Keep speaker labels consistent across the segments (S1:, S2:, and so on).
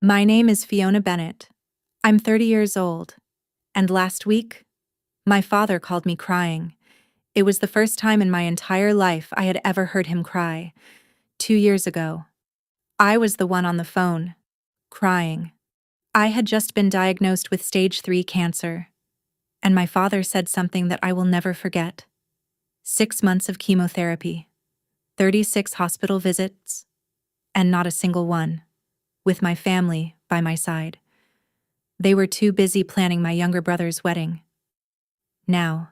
S1: My name is Fiona Bennett. I'm 30 years old, and last week, my father called me crying. It was the first time in my entire life I had ever heard him cry. 2 years ago, I was the one on the phone, crying. I had just been diagnosed with stage 3 cancer, and my father said something that I will never forget. 6 months of chemotherapy, 36 hospital visits, and not a single one, with my family by my side. They were too busy planning my younger brother's wedding. Now,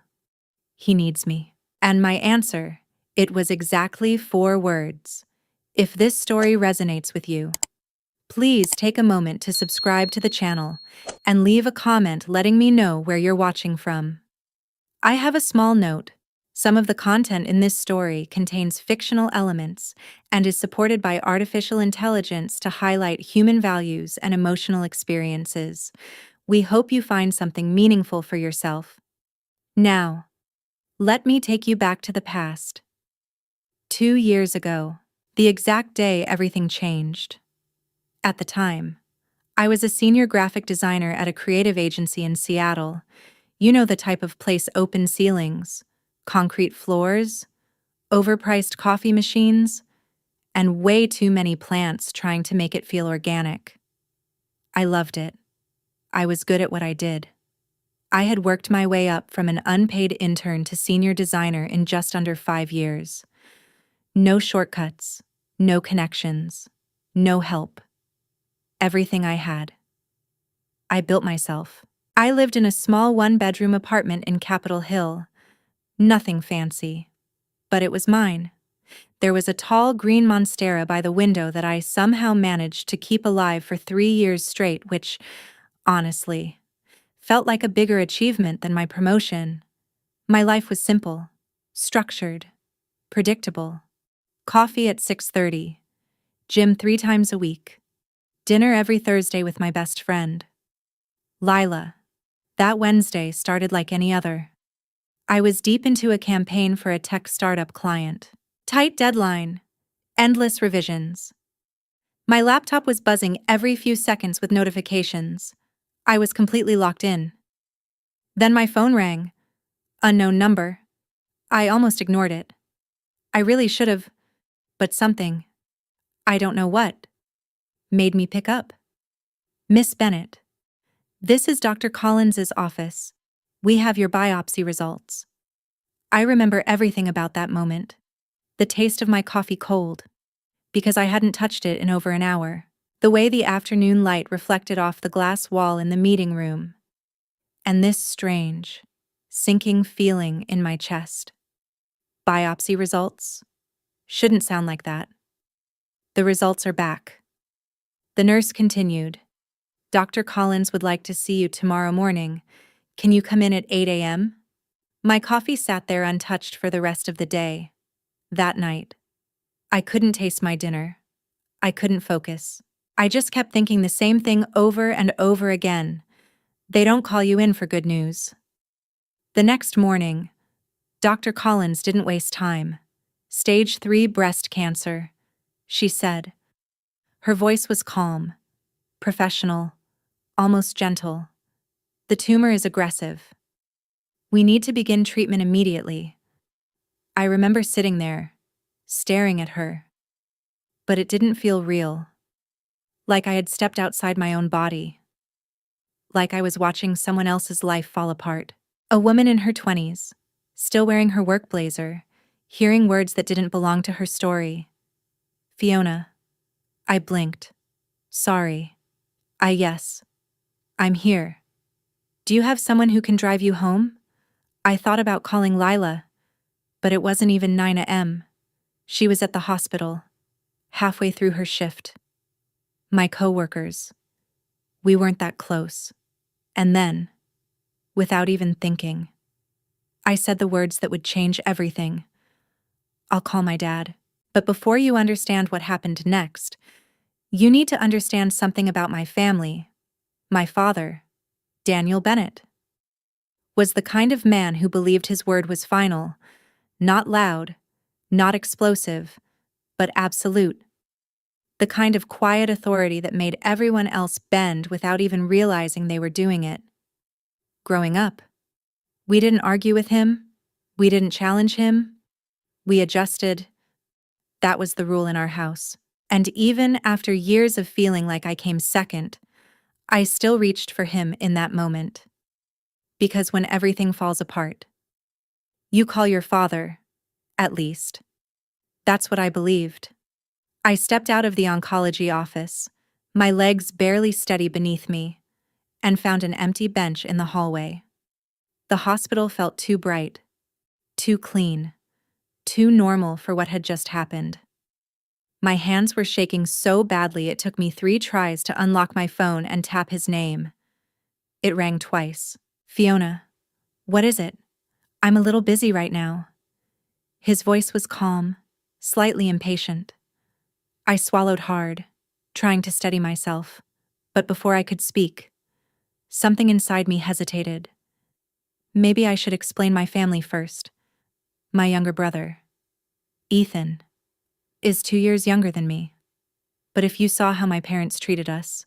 S1: he needs me. And my answer, it was exactly 4 words. If this story resonates with you, please take a moment to subscribe to the channel and leave a comment letting me know where you're watching from. I have a small note. Some of the content in this story contains fictional elements and is supported by artificial intelligence to highlight human values and emotional experiences. We hope you find something meaningful for yourself. Now, let me take you back to the past. 2 years ago, the exact day everything changed. At the time, I was a senior graphic designer at a creative agency in Seattle. You know the type of place: open ceilings, concrete floors, overpriced coffee machines, and way too many plants trying to make it feel organic. I loved it. I was good at what I did. I had worked my way up from an unpaid intern to senior designer in just under 5 years. No shortcuts, no connections, no help. Everything I had, I built myself. I lived in a small 1-bedroom apartment in Capitol Hill. Nothing fancy, but it was mine. There was a tall green monstera by the window that I somehow managed to keep alive for 3 years straight, which, honestly, felt like a bigger achievement than my promotion. My life was simple, structured, predictable. Coffee at 6:30, gym 3 times a week, dinner every Thursday with my best friend, Lila. That Wednesday started like any other. I was deep into a campaign for a tech startup client. Tight deadline, endless revisions. My laptop was buzzing every few seconds with notifications. I was completely locked in. Then my phone rang. Unknown number. I almost ignored it. I really should have, but something, I don't know what, made me pick up. Miss Bennett, this is Dr. Collins's office. We have your biopsy results. I remember everything about that moment. The taste of my coffee cold, because I hadn't touched it in over an hour. The way the afternoon light reflected off the glass wall in the meeting room. And this strange, sinking feeling in my chest. Biopsy results? Shouldn't sound like that. The results are back. The nurse continued. Dr. Collins would like to see you tomorrow morning. Can you come in at 8 a.m.? My coffee sat there untouched for the rest of the day. That night, I couldn't taste my dinner. I couldn't focus. I just kept thinking the same thing over and over again. They don't call you in for good news. The next morning, Dr. Collins didn't waste time. Stage 3 breast cancer, she said. Her voice was calm, professional, almost gentle. The tumor is aggressive. We need to begin treatment immediately. I remember sitting there, staring at her. But it didn't feel real. Like I had stepped outside my own body. Like I was watching someone else's life fall apart. A woman in her 20s, still wearing her work blazer, hearing words that didn't belong to her story. Fiona. I blinked. Sorry. Yes. I'm here. Do you have someone who can drive you home? I thought about calling Lila, but it wasn't even 9 a.m. She was at the hospital, halfway through her shift. My coworkers. We weren't that close. And then, without even thinking, I said the words that would change everything. I'll call my dad. But before you understand what happened next, you need to understand something about my family. My father, Daniel Bennett, was the kind of man who believed his word was final, not loud, not explosive, but absolute. The kind of quiet authority that made everyone else bend without even realizing they were doing it. Growing up, we didn't argue with him. We didn't challenge him. We adjusted. That was the rule in our house. And even after years of feeling like I came second, I still reached for him in that moment. Because when everything falls apart, you call your father, at least. That's what I believed. I stepped out of the oncology office, my legs barely steady beneath me, and found an empty bench in the hallway. The hospital felt too bright, too clean, too normal for what had just happened. My hands were shaking so badly it took me 3 tries to unlock my phone and tap his name. It rang twice. "Fiona, what is it? I'm a little busy right now." His voice was calm, slightly impatient. I swallowed hard, trying to steady myself, but before I could speak, something inside me hesitated. Maybe I should explain my family first. My younger brother, Ethan, is 2 years younger than me. But if you saw how my parents treated us,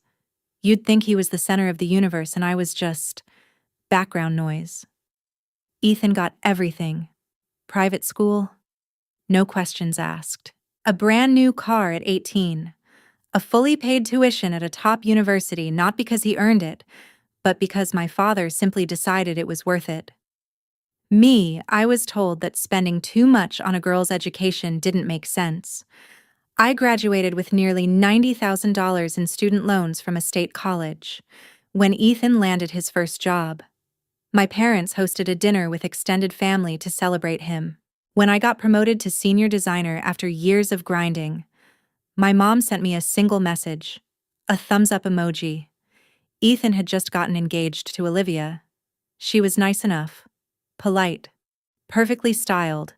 S1: you'd think he was the center of the universe and I was just background noise. Ethan got everything. Private school, no questions asked. A brand new car at 18. A fully paid tuition at a top university, not because he earned it, but because my father simply decided it was worth it. Me, I was told that spending too much on a girl's education didn't make sense. I graduated with nearly $90,000 in student loans from a state college. When Ethan landed his first job, my parents hosted a dinner with extended family to celebrate him. When I got promoted to senior designer after years of grinding, my mom sent me a single message, a thumbs-up emoji. Ethan had just gotten engaged to Olivia. She was nice enough, polite, perfectly styled,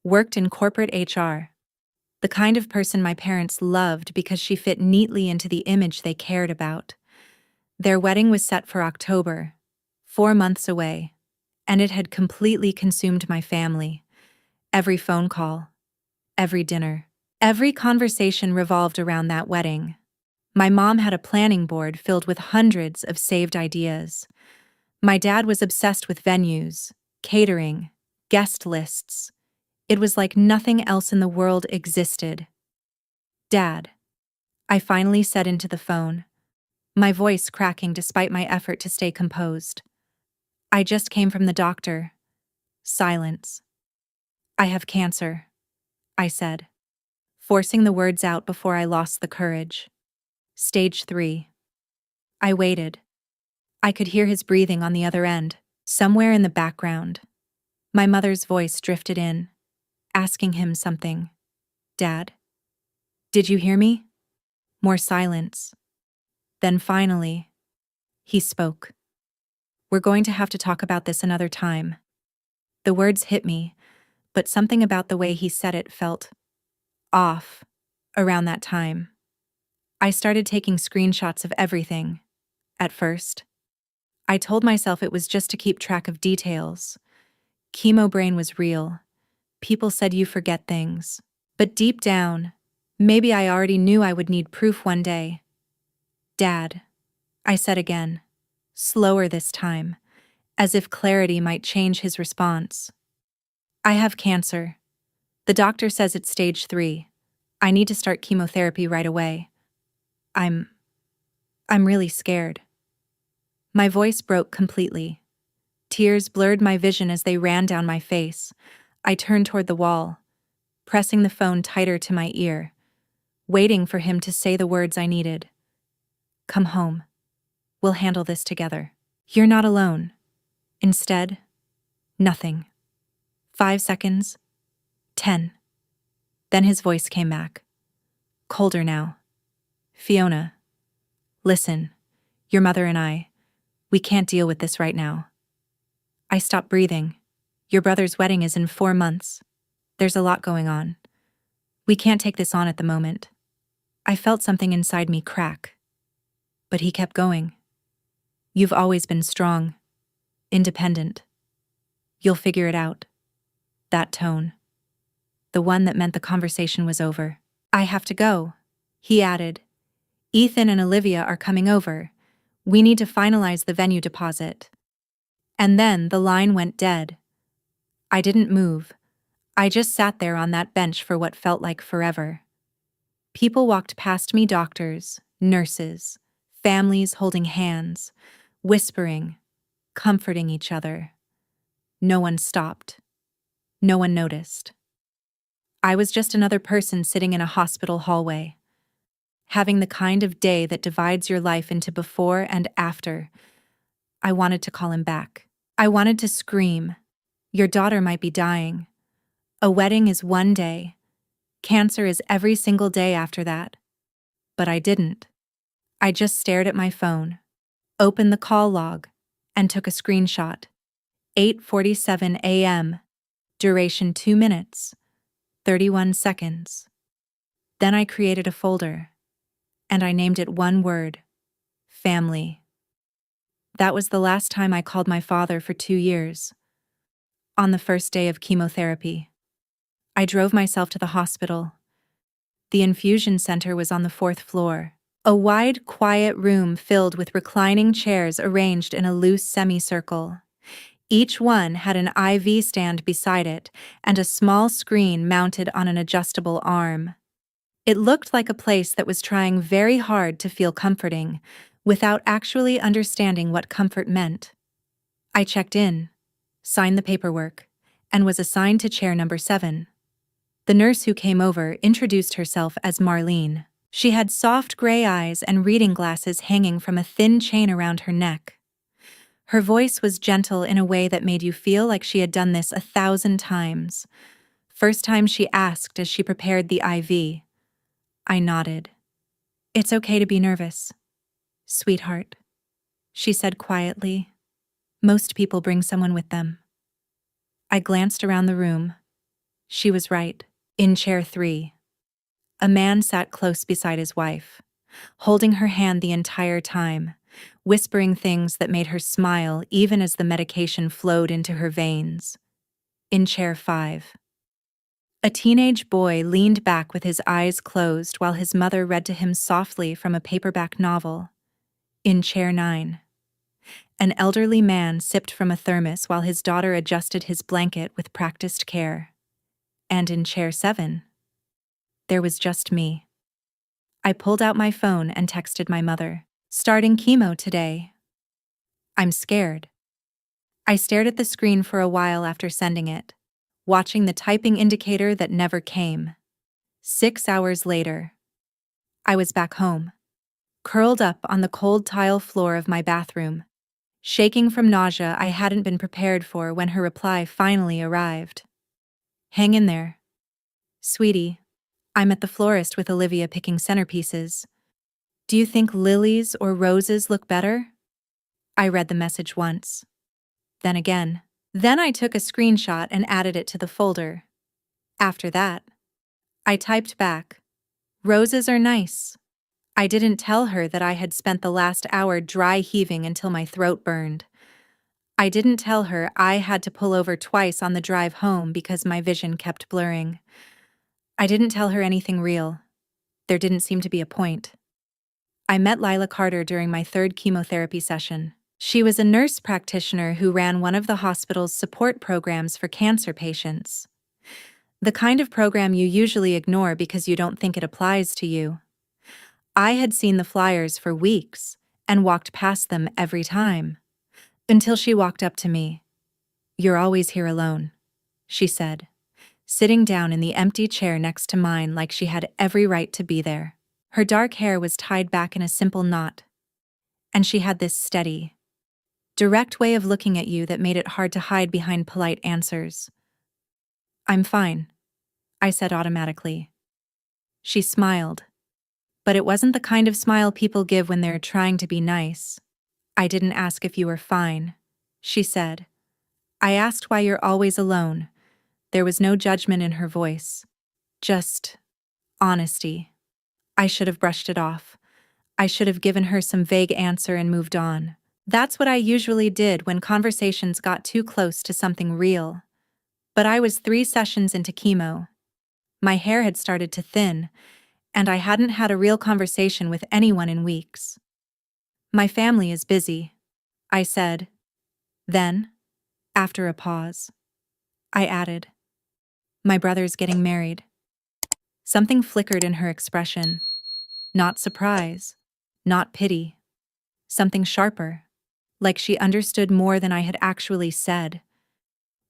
S1: worked in corporate HR. The kind of person my parents loved because she fit neatly into the image they cared about. Their wedding was set for October, 4 months away, and it had completely consumed my family. Every phone call, every dinner, every conversation revolved around that wedding. My mom had a planning board filled with hundreds of saved ideas. My dad was obsessed with venues, catering, guest lists. It was like nothing else in the world existed. "Dad," I finally said into the phone, my voice cracking despite my effort to stay composed. "I just came from the doctor." Silence. "I have cancer," I said, forcing the words out before I lost the courage. "Stage 3. I waited. I could hear his breathing on the other end, somewhere in the background. My mother's voice drifted in, asking him something. "Dad? Did you hear me?" More silence. Then finally, he spoke. "We're going to have to talk about this another time." The words hit me, but something about the way he said it felt off around that time. I started taking screenshots of everything. At first, I told myself it was just to keep track of details. Chemo brain was real. People said you forget things. But deep down, maybe I already knew I would need proof one day. "Dad," I said again, slower this time, as if clarity might change his response. "I have cancer. The doctor says it's stage 3. I need to start chemotherapy right away. I'm really scared." My voice broke completely. Tears blurred my vision as they ran down my face. I turned toward the wall, pressing the phone tighter to my ear, waiting for him to say the words I needed. "Come home. We'll handle this together. You're not alone." Instead, nothing. 5 seconds. 10. Then his voice came back. Colder now. "Fiona, listen, your mother and we can't deal with this right now." I stopped breathing. "Your brother's wedding is in 4 months. There's a lot going on. We can't take this on at the moment." I felt something inside me crack. But he kept going. "You've always been strong, independent. You'll figure it out." That tone. The one that meant the conversation was over. "I have to go. He added, "Ethan and Olivia are coming over. We need to finalize the venue deposit." And then the line went dead. I didn't move. I just sat there on that bench for what felt like forever. People walked past me, doctors, nurses, families holding hands, whispering, comforting each other. No one stopped. No one noticed. I was just another person sitting in a hospital hallway, having the kind of day that divides your life into before and after. I wanted to call him back. I wanted to scream, "Your daughter might be dying. A wedding is one day. Cancer is every single day after that." But I didn't. I just stared at my phone, opened the call log, and took a screenshot. 8:47 a.m. Duration 2 minutes, 31 seconds. Then I created a folder, and I named it one word: family. That was the last time I called my father for 2 years. On the first day of chemotherapy, I drove myself to the hospital. The infusion center was on the 4th floor. A wide, quiet room filled with reclining chairs arranged in a loose semicircle. Each one had an IV stand beside it and a small screen mounted on an adjustable arm. It looked like a place that was trying very hard to feel comforting, without actually understanding what comfort meant. I checked in, signed the paperwork, and was assigned to chair number 7. The nurse who came over introduced herself as Marlene. She had soft gray eyes and reading glasses hanging from a thin chain around her neck. Her voice was gentle in a way that made you feel like she had done this 1,000 times. First time she asked as she prepared the IV. I nodded. "It's okay to be nervous, sweetheart," she said quietly. "Most people bring someone with them." I glanced around the room. She was right. In chair 3, a man sat close beside his wife, holding her hand the entire time, whispering things that made her smile even as the medication flowed into her veins. In chair 5, a teenage boy leaned back with his eyes closed while his mother read to him softly from a paperback novel. In chair 9, an elderly man sipped from a thermos while his daughter adjusted his blanket with practiced care. And in chair 7, there was just me. I pulled out my phone and texted my mother, "Starting chemo today. I'm scared." I stared at the screen for a while after sending it, watching the typing indicator that never came. 6 hours later, I was back home, curled up on the cold tile floor of my bathroom, shaking from nausea I hadn't been prepared for when her reply finally arrived. "Hang in there. Sweetie, I'm at the florist with Olivia picking centerpieces. Do you think lilies or roses look better?" I read the message once, then again. Then I took a screenshot and added it to the folder. After that, I typed back, "Roses are nice." I didn't tell her that I had spent the last hour dry heaving until my throat burned. I didn't tell her I had to pull over twice on the drive home because my vision kept blurring. I didn't tell her anything real. There didn't seem to be a point. I met Lila Carter during my 3rd chemotherapy session. She was a nurse practitioner who ran one of the hospital's support programs for cancer patients. The kind of program you usually ignore because you don't think it applies to you. I had seen the flyers for weeks and walked past them every time, until she walked up to me. "You're always here alone," she said, sitting down in the empty chair next to mine like she had every right to be there. Her dark hair was tied back in a simple knot, and she had this steady, direct way of looking at you that made it hard to hide behind polite answers. "I'm fine," I said automatically. She smiled, but it wasn't the kind of smile people give when they're trying to be nice. "I didn't ask if you were fine," she said. "I asked why you're always alone." There was no judgment in her voice, just honesty. I should have brushed it off. I should have given her some vague answer and moved on. That's what I usually did when conversations got too close to something real. But I was 3 sessions into chemo. My hair had started to thin, and I hadn't had a real conversation with anyone in weeks. My family is busy, I said. Then, after a pause, I added, my brother's getting married. Something flickered in her expression. Not surprise, not pity. Something sharper, like she understood more than I had actually said.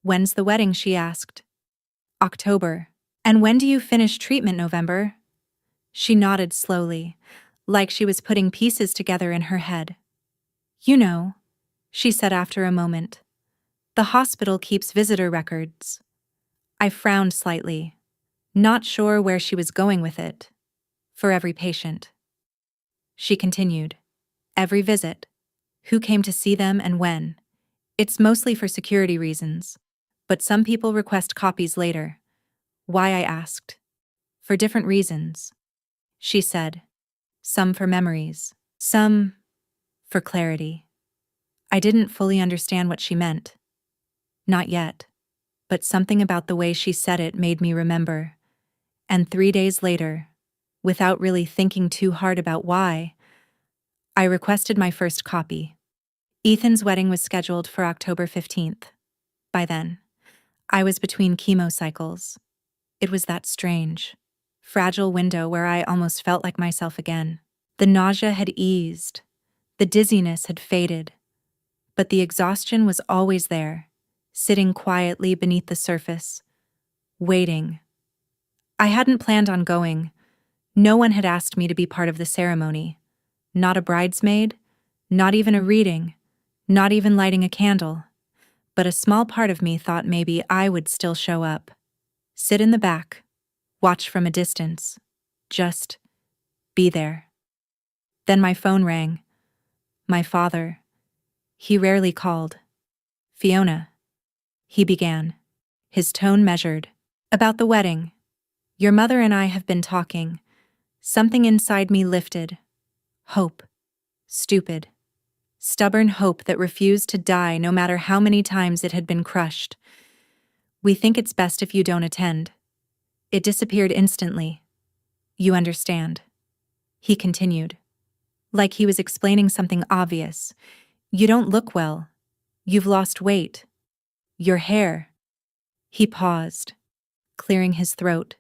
S1: When's the wedding, she asked. October. And when do you finish treatment, November? She nodded slowly, like she was putting pieces together in her head. You know, she said after a moment. The hospital keeps visitor records. I frowned slightly, not sure where she was going with it. For every patient. She continued. Every visit. Who came to see them and when. It's mostly for security reasons, but some people request copies later. Why, I asked. For different reasons. She said. Some for memories. Some for clarity. I didn't fully understand what she meant. Not yet. But something about the way she said it made me remember. And 3 days later, without really thinking too hard about why, I requested my first copy. Ethan's wedding was scheduled for October 15th. By then, I was between chemo cycles. It was that strange, fragile window where I almost felt like myself again. The nausea had eased, the dizziness had faded, but the exhaustion was always there, sitting quietly beneath the surface, waiting. I hadn't planned on going. No one had asked me to be part of the ceremony. Not a bridesmaid, not even a reading, not even lighting a candle. But a small part of me thought maybe I would still show up. Sit in the back, watch from a distance, just be there. Then my phone rang. My father. He rarely called. Fiona. He began, his tone measured. About the wedding. Your mother and I have been talking. Something inside me lifted. Hope. Stupid. Stubborn hope that refused to die no matter how many times it had been crushed. We think it's best if you don't attend. It disappeared instantly. You understand. He continued. Like he was explaining something obvious. You don't look well. You've lost weight. Your hair. He paused, clearing his throat.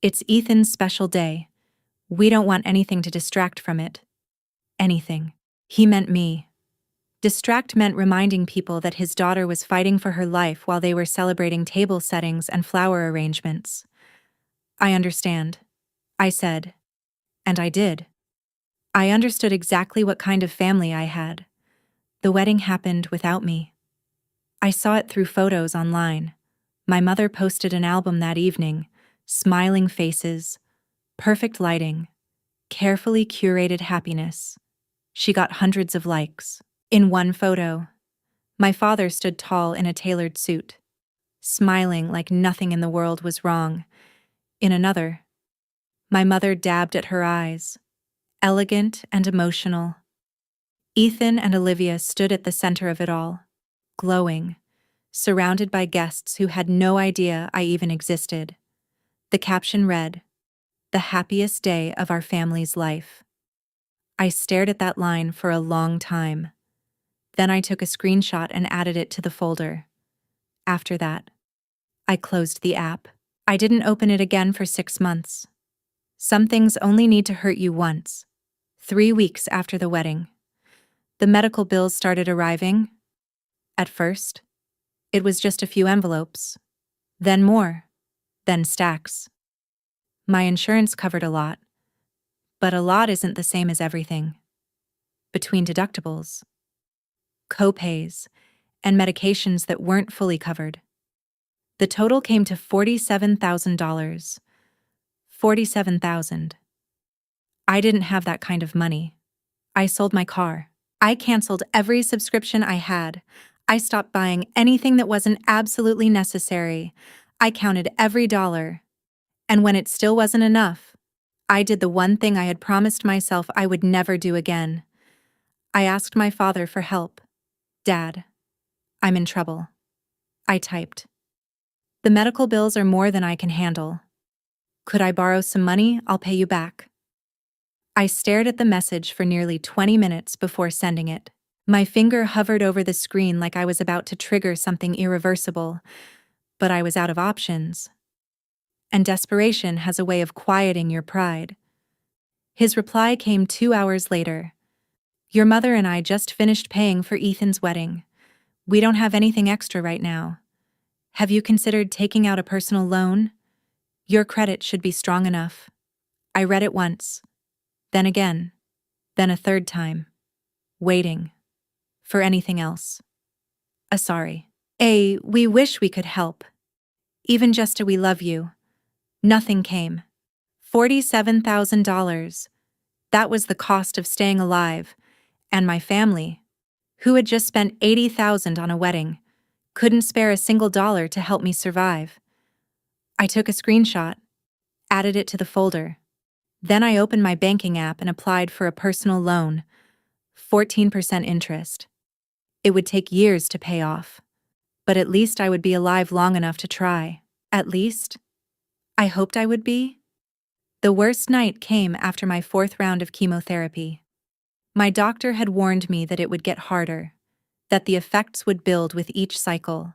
S1: It's Ethan's special day. We don't want anything to distract from it. Anything. He meant me. Distract meant reminding people that his daughter was fighting for her life while they were celebrating table settings and flower arrangements. I understand, I said. And I did. I understood exactly what kind of family I had. The wedding happened without me. I saw it through photos online. My mother posted an album that evening, smiling faces, perfect lighting, carefully curated happiness. She got hundreds of likes. In one photo, my father stood tall in a tailored suit, smiling like nothing in the world was wrong. In another, my mother dabbed at her eyes, elegant and emotional. Ethan and Olivia stood at the center of it all, glowing, surrounded by guests who had no idea I even existed. The caption read, "The happiest day of our family's life." I stared at that line for a long time. Then I took a screenshot and added it to the folder. After that, I closed the app. I didn't open it again for 6 months. Some things only need to hurt you once. 3 weeks after the wedding. The medical bills started arriving. At first, it was just a few envelopes. Then more. Then stacks. My insurance covered a lot. But a lot isn't the same as everything. Between deductibles, co-pays, and medications that weren't fully covered, the total came to $47,000. $47,000. I didn't have that kind of money. I sold my car. I canceled every subscription I had. I stopped buying anything that wasn't absolutely necessary. I counted every dollar. And when it still wasn't enough, I did the one thing I had promised myself I would never do again. I asked my father for help. Dad, I'm in trouble. I typed. The medical bills are more than I can handle. Could I borrow some money? I'll pay you back. I stared at the message for nearly 20 minutes before sending it. My finger hovered over the screen like I was about to trigger something irreversible, but I was out of options. And desperation has a way of quieting your pride. His reply came 2 hours later. Your mother and I just finished paying for Ethan's wedding. We don't have anything extra right now. Have you considered taking out a personal loan? Your credit should be strong enough. I read it once, then again, then a third time, waiting for anything else. A sorry. We wish we could help. Even just a we love you. Nothing came. $47,000. That was the cost of staying alive, and my family, who had just spent $80,000 on a wedding, couldn't spare a single dollar to help me survive. I took a screenshot, added it to the folder. Then I opened my banking app and applied for a personal loan, 14% interest. It would take years to pay off, but at least I would be alive long enough to try. At least, I hoped I would be. The worst night came after my 4th round of chemotherapy. My doctor had warned me that it would get harder, that the effects would build with each cycle,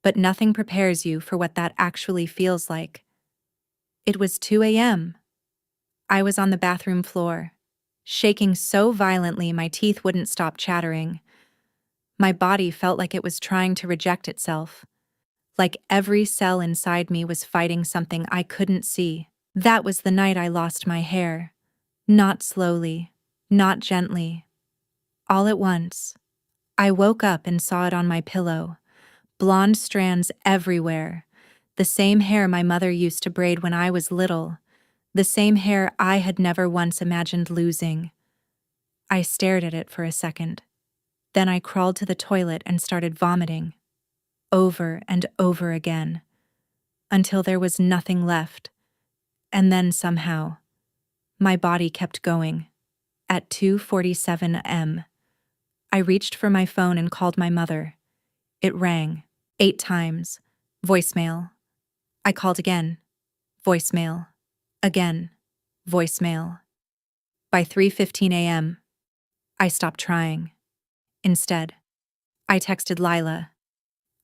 S1: but nothing prepares you for what that actually feels like. It was 2 a.m. I was on the bathroom floor, shaking so violently my teeth wouldn't stop chattering. My body felt like it was trying to reject itself, like every cell inside me was fighting something I couldn't see. That was the night I lost my hair. Not slowly, not gently. All at once. I woke up and saw it on my pillow. Blonde strands everywhere. The same hair my mother used to braid when I was little. The same hair I had never once imagined losing. I stared at it for a second. Then I crawled to the toilet and started vomiting. Over and over again. Until there was nothing left. And then somehow, my body kept going. At 2:47 a.m., I reached for my phone and called my mother. It rang 8 times. Voicemail. I called again. Voicemail. Again. Voicemail. By 3:15 a.m., I stopped trying. Instead, I texted Lila.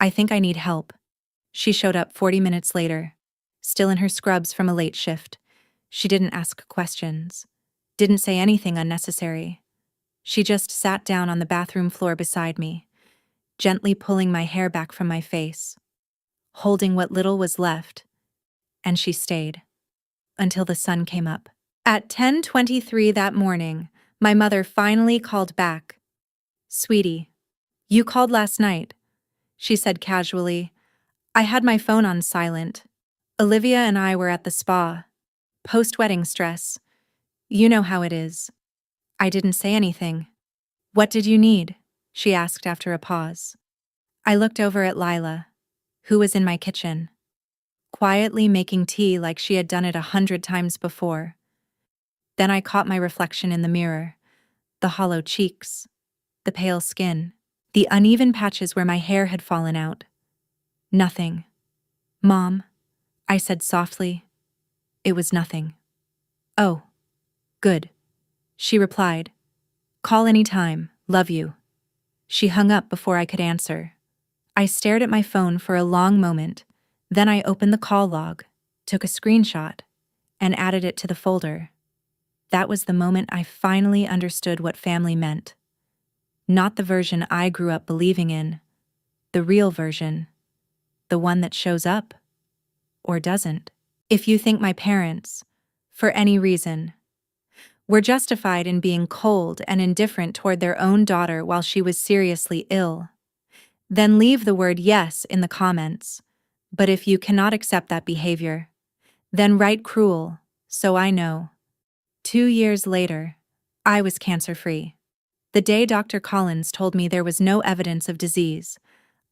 S1: I think I need help. She showed up 40 minutes later, still in her scrubs from a late shift. She didn't ask questions, didn't say anything unnecessary. She just sat down on the bathroom floor beside me, gently pulling my hair back from my face, holding what little was left, and she stayed until the sun came up. At 10:23 that morning, my mother finally called back. "Sweetie, you called last night," she said casually. I had my phone on silent. Olivia and I were at the spa. Post-wedding stress. You know how it is. I didn't say anything. "What did you need?" she asked after a pause. I looked over at Lila, who was in my kitchen, quietly making tea like she had done it 100 times before. Then I caught my reflection in the mirror, the hollow cheeks, the pale skin, the uneven patches where my hair had fallen out. Nothing. "Mom," I said softly. It was nothing. "Oh, good," she replied. "Call any time, love you." She hung up before I could answer. I stared at my phone for a long moment, then I opened the call log, took a screenshot, and added it to the folder. That was the moment I finally understood what family meant. Not the version I grew up believing in, the real version, the one that shows up, or doesn't. If you think my parents, for any reason, were justified in being cold and indifferent toward their own daughter while she was seriously ill, then leave the word yes in the comments. But if you cannot accept that behavior, then write cruel, so I know. 2 years later, I was cancer-free. The day Dr. Collins told me there was no evidence of disease,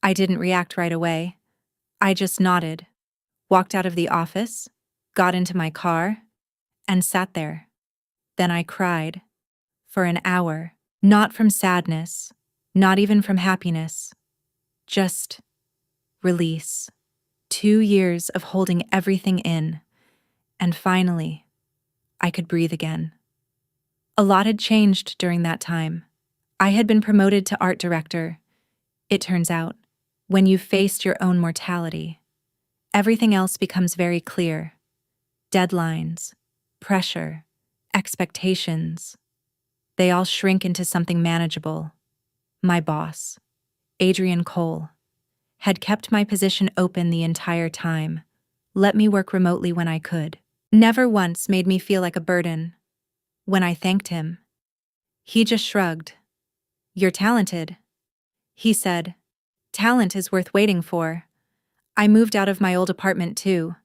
S1: I didn't react right away. I just nodded, walked out of the office, got into my car, and sat there. Then I cried. For an hour. Not from sadness, not even from happiness. Just release. 2 years of holding everything in, And finally, I could breathe again. A lot had changed during that time. I had been promoted to art director. It turns out, when you've faced your own mortality, everything else becomes very clear. Deadlines, pressure, expectations. They all shrink into something manageable. My boss, Adrian Cole, had kept my position open the entire time, let me work remotely when I could. Never once made me feel like a burden. When I thanked him, he just shrugged. "You're talented," he said. "Talent is worth waiting for." I moved out of my old apartment too,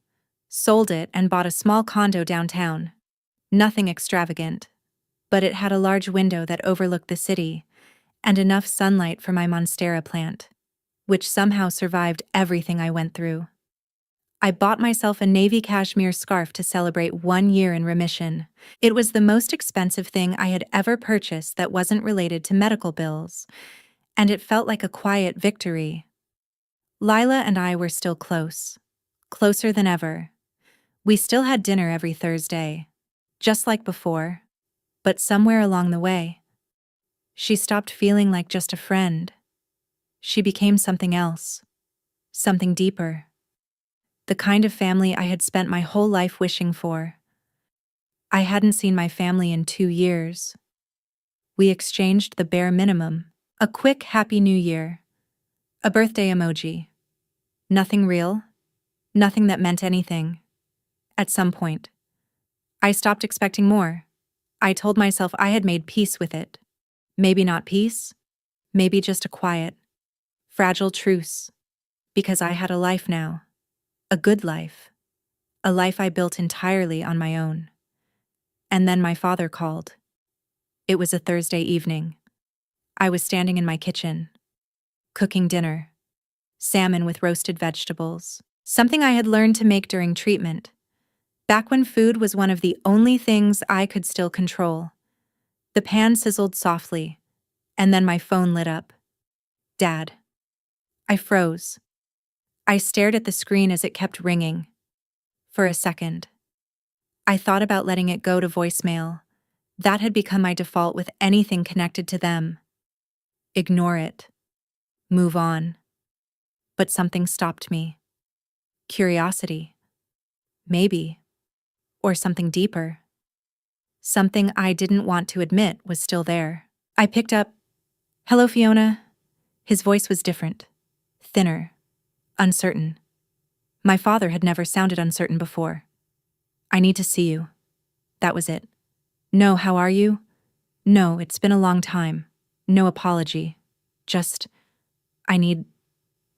S1: sold it and bought a small condo downtown. Nothing extravagant, but it had a large window that overlooked the city and enough sunlight for my monstera plant, which somehow survived everything I went through. I bought myself a navy cashmere scarf to celebrate 1 year in remission. It was the most expensive thing I had ever purchased that wasn't related to medical bills, and it felt like a quiet victory. Lila and I were still close, closer than ever. We still had dinner every Thursday, just like before, but somewhere along the way, she stopped feeling like just a friend. She became something else, something deeper. The kind of family I had spent my whole life wishing for. I hadn't seen my family in 2 years. We exchanged the bare minimum, a quick Happy New Year, a birthday emoji. Nothing real, nothing that meant anything. At some point, I stopped expecting more. I told myself I had made peace with it. Maybe not peace, maybe just a quiet, fragile truce, because I had a life now, a good life, a life I built entirely on my own. And then my father called. It was a Thursday evening. I was standing in my kitchen, cooking dinner, salmon with roasted vegetables, something I had learned to make during treatment, back when food was one of the only things I could still control. The pan sizzled softly, and then my phone lit up. "Dad." I froze. I stared at the screen as it kept ringing. For a second, I thought about letting it go to voicemail. That had become my default with anything connected to them. Ignore it. Move on. But something stopped me. Curiosity. Maybe. Or something deeper. Something I didn't want to admit was still there. I picked up, "Hello, Fiona." His voice was different. Thinner. Uncertain. My father had never sounded uncertain before. "I need to see you." That was it. "No, how are you?" "No, it's been a long time." No apology. Just, "I need—"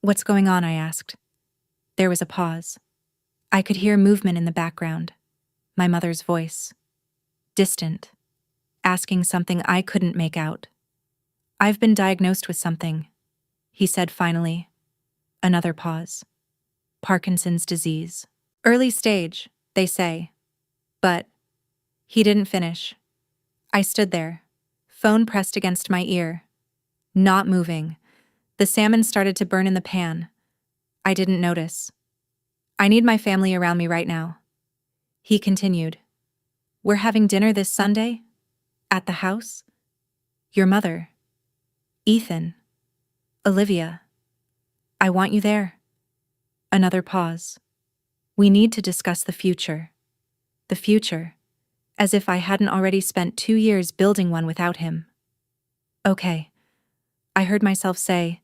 S1: "What's going on?" I asked. There was a pause. I could hear movement in the background. My mother's voice. Distant. Asking something I couldn't make out. "I've been diagnosed with something," he said finally. Another pause. "Parkinson's disease. Early stage, they say." But he didn't finish. I stood there, phone pressed against my ear, not moving. The salmon started to burn in the pan. I didn't notice. "I need my family around me right now," he continued. "We're having dinner this Sunday? At the house? Your mother, Ethan, Olivia. I want you there." Another pause. "We need to discuss the future." The future, as if I hadn't already spent 2 years building one without him. "Okay," I heard myself say.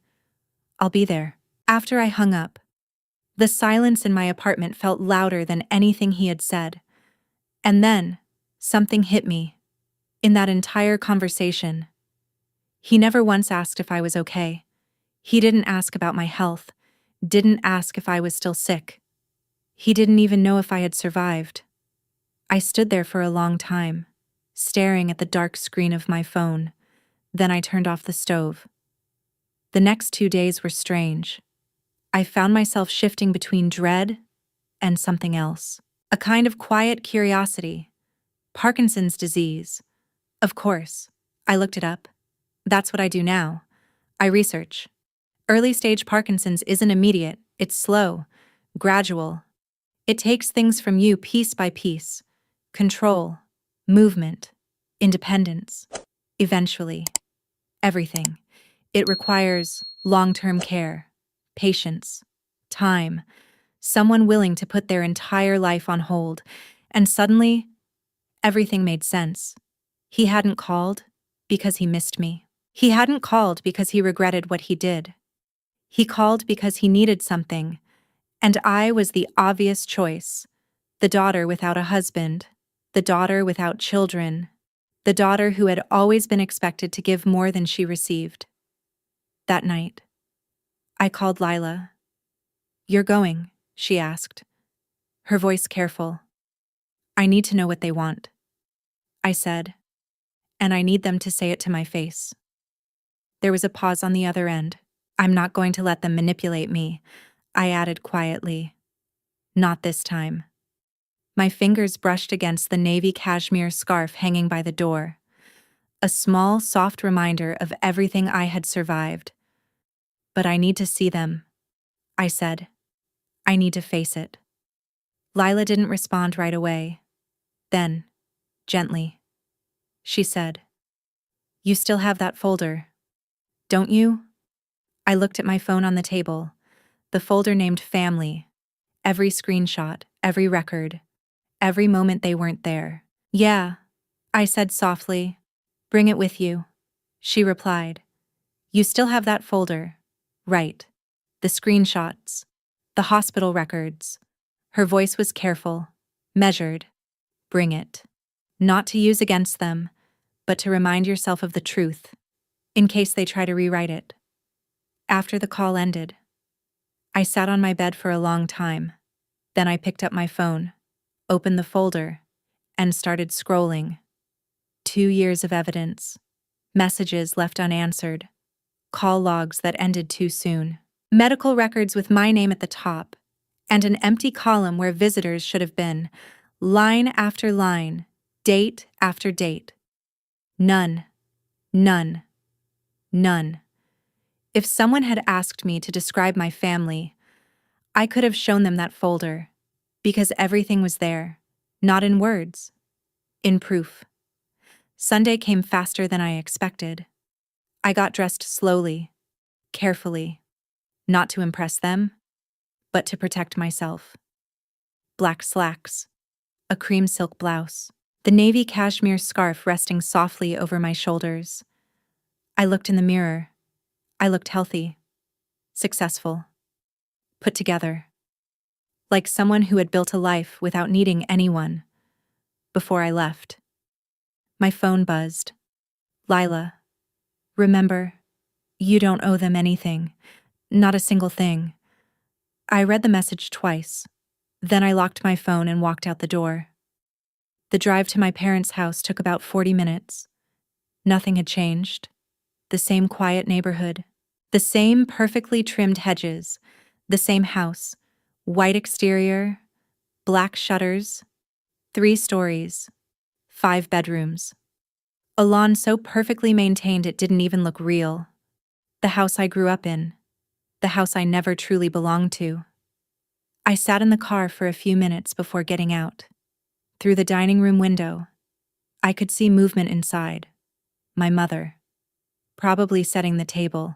S1: "I'll be there." After I hung up, the silence in my apartment felt louder than anything he had said. And then, something hit me. In that entire conversation, he never once asked if I was okay. He didn't ask about my health, didn't ask if I was still sick. He didn't even know if I had survived. I stood there for a long time, staring at the dark screen of my phone. Then I turned off the stove. The next 2 days were strange. I found myself shifting between dread and something else. A kind of quiet curiosity. Parkinson's disease. Of course. I looked it up. That's what I do now. I research. Early stage Parkinson's isn't immediate, it's slow, gradual. It takes things from you piece by piece: control, movement, independence. Eventually, everything. It requires long-term care, patience, time, someone willing to put their entire life on hold, and suddenly, everything made sense. He hadn't called because he missed me. He hadn't called because he regretted what he did. He called because he needed something, and I was the obvious choice. The daughter without a husband, the daughter without children, the daughter who had always been expected to give more than she received. That night, I called Lila. "You're going?" she asked, her voice careful. "I need to know what they want," I said, "and I need them to say it to my face." There was a pause on the other end. "I'm not going to let them manipulate me," I added quietly. "Not this time." My fingers brushed against the navy cashmere scarf hanging by the door, a small, soft reminder of everything I had survived. "But I need to see them," I said. "I need to face it." Lila didn't respond right away. Then, gently, she said, "You still have that folder, don't you?" I looked at my phone on the table, the folder named Family, every screenshot, every record, every moment they weren't there. "Yeah," I said softly. "Bring it with you," she replied. "You still have that folder, right? The screenshots, the hospital records." Her voice was careful, measured. "Bring it. Not to use against them, but to remind yourself of the truth, in case they try to rewrite it." After the call ended, I sat on my bed for a long time. Then I picked up my phone, opened the folder, and started scrolling. 2 years of evidence, messages left unanswered, call logs that ended too soon, medical records with my name at the top, and an empty column where visitors should have been, line after line, date after date. None, none, none. If someone had asked me to describe my family, I could have shown them that folder, because everything was there, not in words, in proof. Sunday came faster than I expected. I got dressed slowly, carefully, not to impress them, but to protect myself. Black slacks, a cream silk blouse, the navy cashmere scarf resting softly over my shoulders. I looked in the mirror. I looked healthy, successful, put together, like someone who had built a life without needing anyone. Before I left, my phone buzzed. "Lila, remember, you don't owe them anything, not a single thing." I read the message twice. Then I locked my phone and walked out the door. The drive to my parents' house took about 40 minutes. Nothing had changed. The same quiet neighborhood, the same perfectly trimmed hedges, the same house, white exterior, black shutters, 3 stories, 5 bedrooms. A lawn so perfectly maintained it didn't even look real. The house I grew up in, the house I never truly belonged to. I sat in the car for a few minutes before getting out. Through the dining room window, I could see movement inside. My mother, probably setting the table,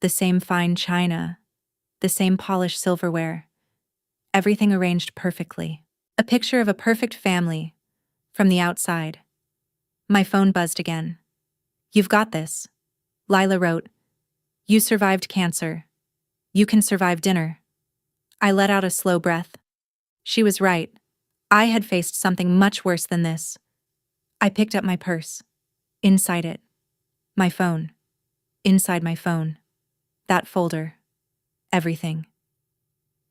S1: the same fine china, the same polished silverware, everything arranged perfectly. A picture of a perfect family, from the outside. My phone buzzed again. "You've got this," Lila wrote. "You survived cancer. You can survive dinner." I let out a slow breath. She was right. I had faced something much worse than this. I picked up my purse. Inside it, my phone. Inside my phone, that folder. Everything.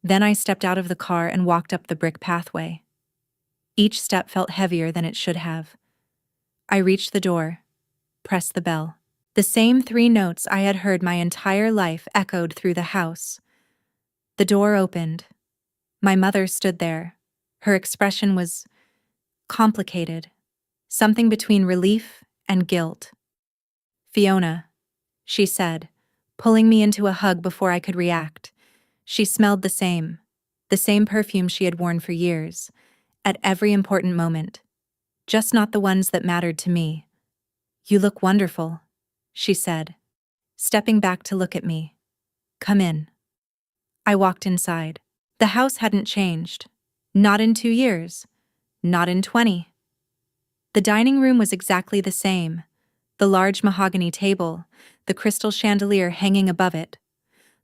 S1: Then I stepped out of the car and walked up the brick pathway. Each step felt heavier than it should have. I reached the door, pressed the bell. The same 3 notes I had heard my entire life echoed through the house. The door opened. My mother stood there. Her expression was complicated, something between relief and guilt. "Fiona," she said, pulling me into a hug before I could react. She smelled the the same perfume she had worn for years, at every important moment, just not the ones that mattered to me. "You look wonderful," she said, stepping back to look at me. "Come in." I walked inside. The house hadn't changed. Not in 2 years. Not in 20. The dining room was exactly the same. The large mahogany table, the crystal chandelier hanging above it,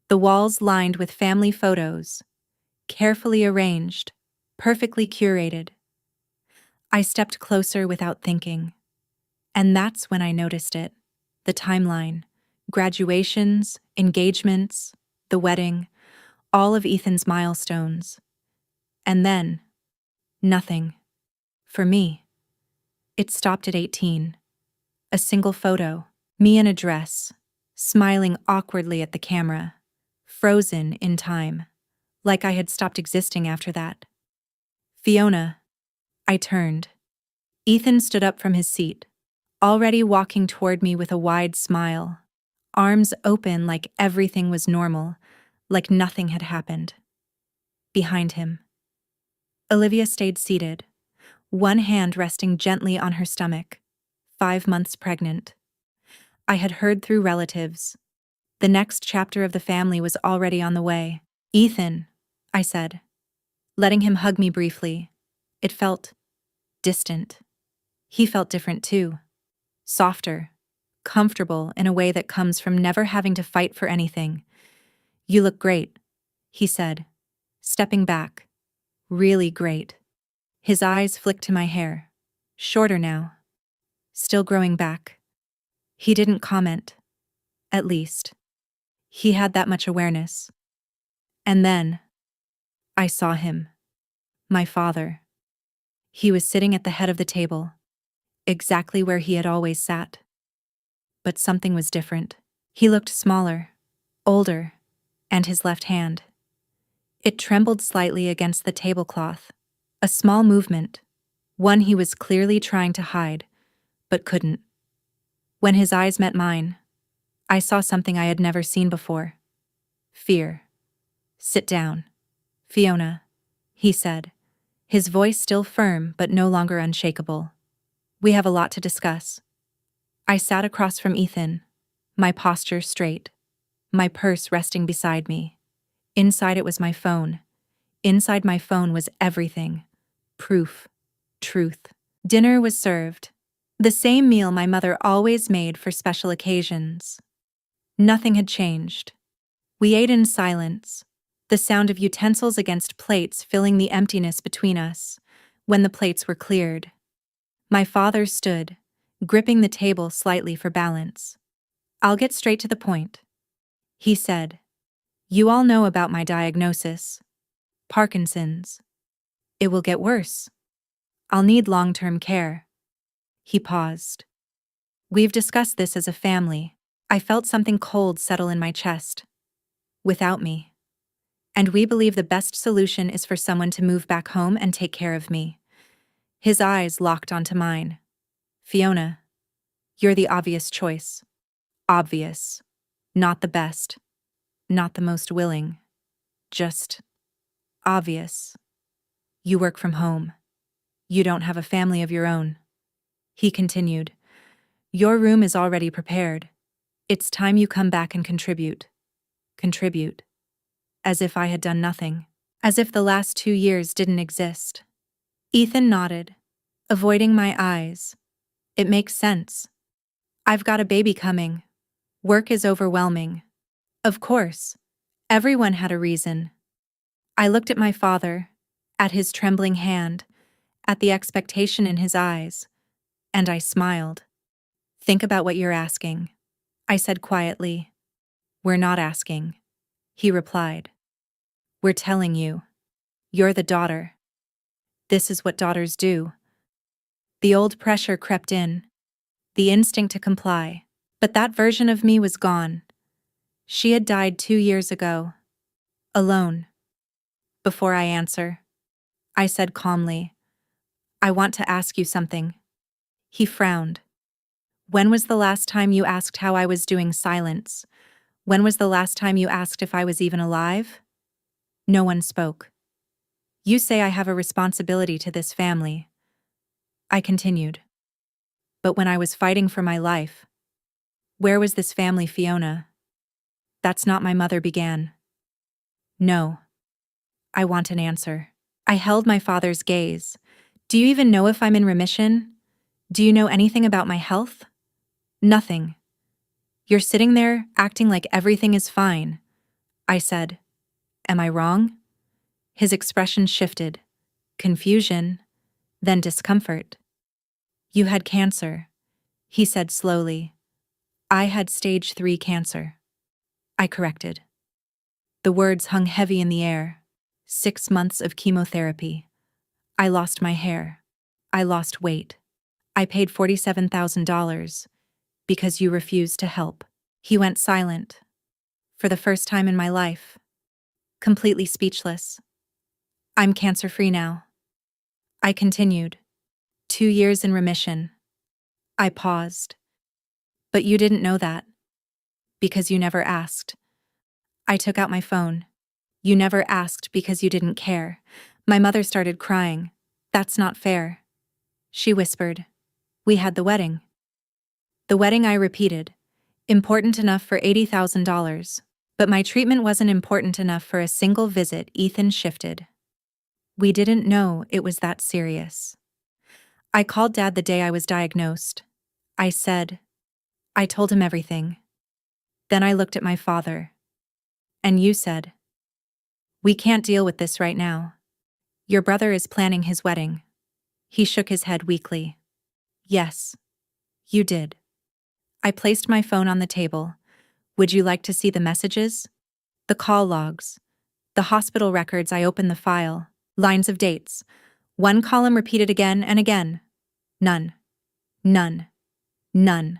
S1: the walls lined with family photos, carefully arranged, perfectly curated. I stepped closer without thinking. And that's when I noticed it. The timeline. Graduations, engagements, the wedding, all of Ethan's milestones. And then, nothing. For me. It stopped at 18. A single photo. Me in a dress, smiling awkwardly at the camera. Frozen in time. Like I had stopped existing after that. "Fiona." I turned. Ethan stood up from his seat, already walking toward me with a wide smile. Arms open like everything was normal, like nothing had happened. Behind him, Olivia stayed seated, one hand resting gently on her stomach, 5 months pregnant. I had heard through relatives. The next chapter of the family was already on the way. "Ethan," I said, letting him hug me briefly. It felt distant. He felt different too. Softer, comfortable in a way that comes from never having to fight for anything. "You look great," he said, stepping back. "Really great." His eyes flicked to my hair. Shorter now. Still growing back. He didn't comment. At least. He had that much awareness. And then, I saw him. My father. He was sitting at the head of the table, exactly where he had always sat. But something was different. He looked smaller, older, and his left hand. It trembled slightly against the tablecloth. A small movement, one he was clearly trying to hide, but couldn't. When his eyes met mine, I saw something I had never seen before. Fear. "Sit down, Fiona," he said, his voice still firm but no longer unshakable. "We have a lot to discuss." I sat across from Ethan, my posture straight, my purse resting beside me. Inside it was my phone. Inside my phone was everything. Proof. Truth. Dinner was served. The same meal my mother always made for special occasions. Nothing had changed. We ate in silence, the sound of utensils against plates filling the emptiness between us. When the plates were cleared, my father stood, gripping the table slightly for balance. "I'll get straight to the point," he said. "You all know about my diagnosis. Parkinson's. It will get worse. I'll need long-term care." He paused. "We've discussed this as a family." I felt something cold settle in my chest. "Without me. And we believe the best solution is for someone to move back home and take care of me." His eyes locked onto mine. "Fiona, you're the obvious choice." Obvious. Not the best. Not the most willing. Just obvious. "You work from home. You don't have a family of your own." He continued. "Your room is already prepared. It's time you come back and contribute." Contribute. As if I had done nothing. As if the last 2 years didn't exist. Ethan nodded, avoiding my eyes. "It makes sense. I've got a baby coming. Work is overwhelming." Of course. Everyone had a reason. I looked at my father, at his trembling hand, at the expectation in his eyes, and I smiled. "Think about what you're asking," I said quietly. "We're not asking," he replied. "We're telling you. You're the daughter. This is what daughters do." The old pressure crept in, the instinct to comply. But that version of me was gone. She had died 2 years ago. Alone. "Before I answer," I said calmly, "I want to ask you something." He frowned. "When was the last time you asked how I was doing?" Silence. "When was the last time you asked if I was even alive?" No one spoke. You say I have a responsibility to this family. I continued. But when I was fighting for my life, where was this family, Fiona? That's not my mother began. No. I want an answer. I held my father's gaze. Do you even know if I'm in remission? Do you know anything about my health? Nothing. You're sitting there, acting like everything is fine. I said. Am I wrong? His expression shifted. Confusion, then discomfort. You had cancer, he said slowly. I had stage 3 cancer. I corrected. The words hung heavy in the air. 6 months of chemotherapy. I lost my hair. I lost weight. I paid $47,000 because you refused to help. He went silent. For the first time in my life. Completely speechless. I'm cancer-free now. I continued. 2 years in remission. I paused. But you didn't know that. Because you never asked. I took out my phone. You never asked because you didn't care. My mother started crying. That's not fair. She whispered. We had the wedding. The wedding, I repeated. Important enough for $80,000. But my treatment wasn't important enough for a single visit. Ethan shifted. We didn't know it was that serious. I called Dad the day I was diagnosed. I told him everything. Then I looked at my father. And you said, we can't deal with this right now. Your brother is planning his wedding. He shook his head weakly. Yes, you did. I placed my phone on the table. Would you like to see the messages? The call logs. The hospital records. I opened the file. Lines of dates. One column repeated again and again. None. None. None.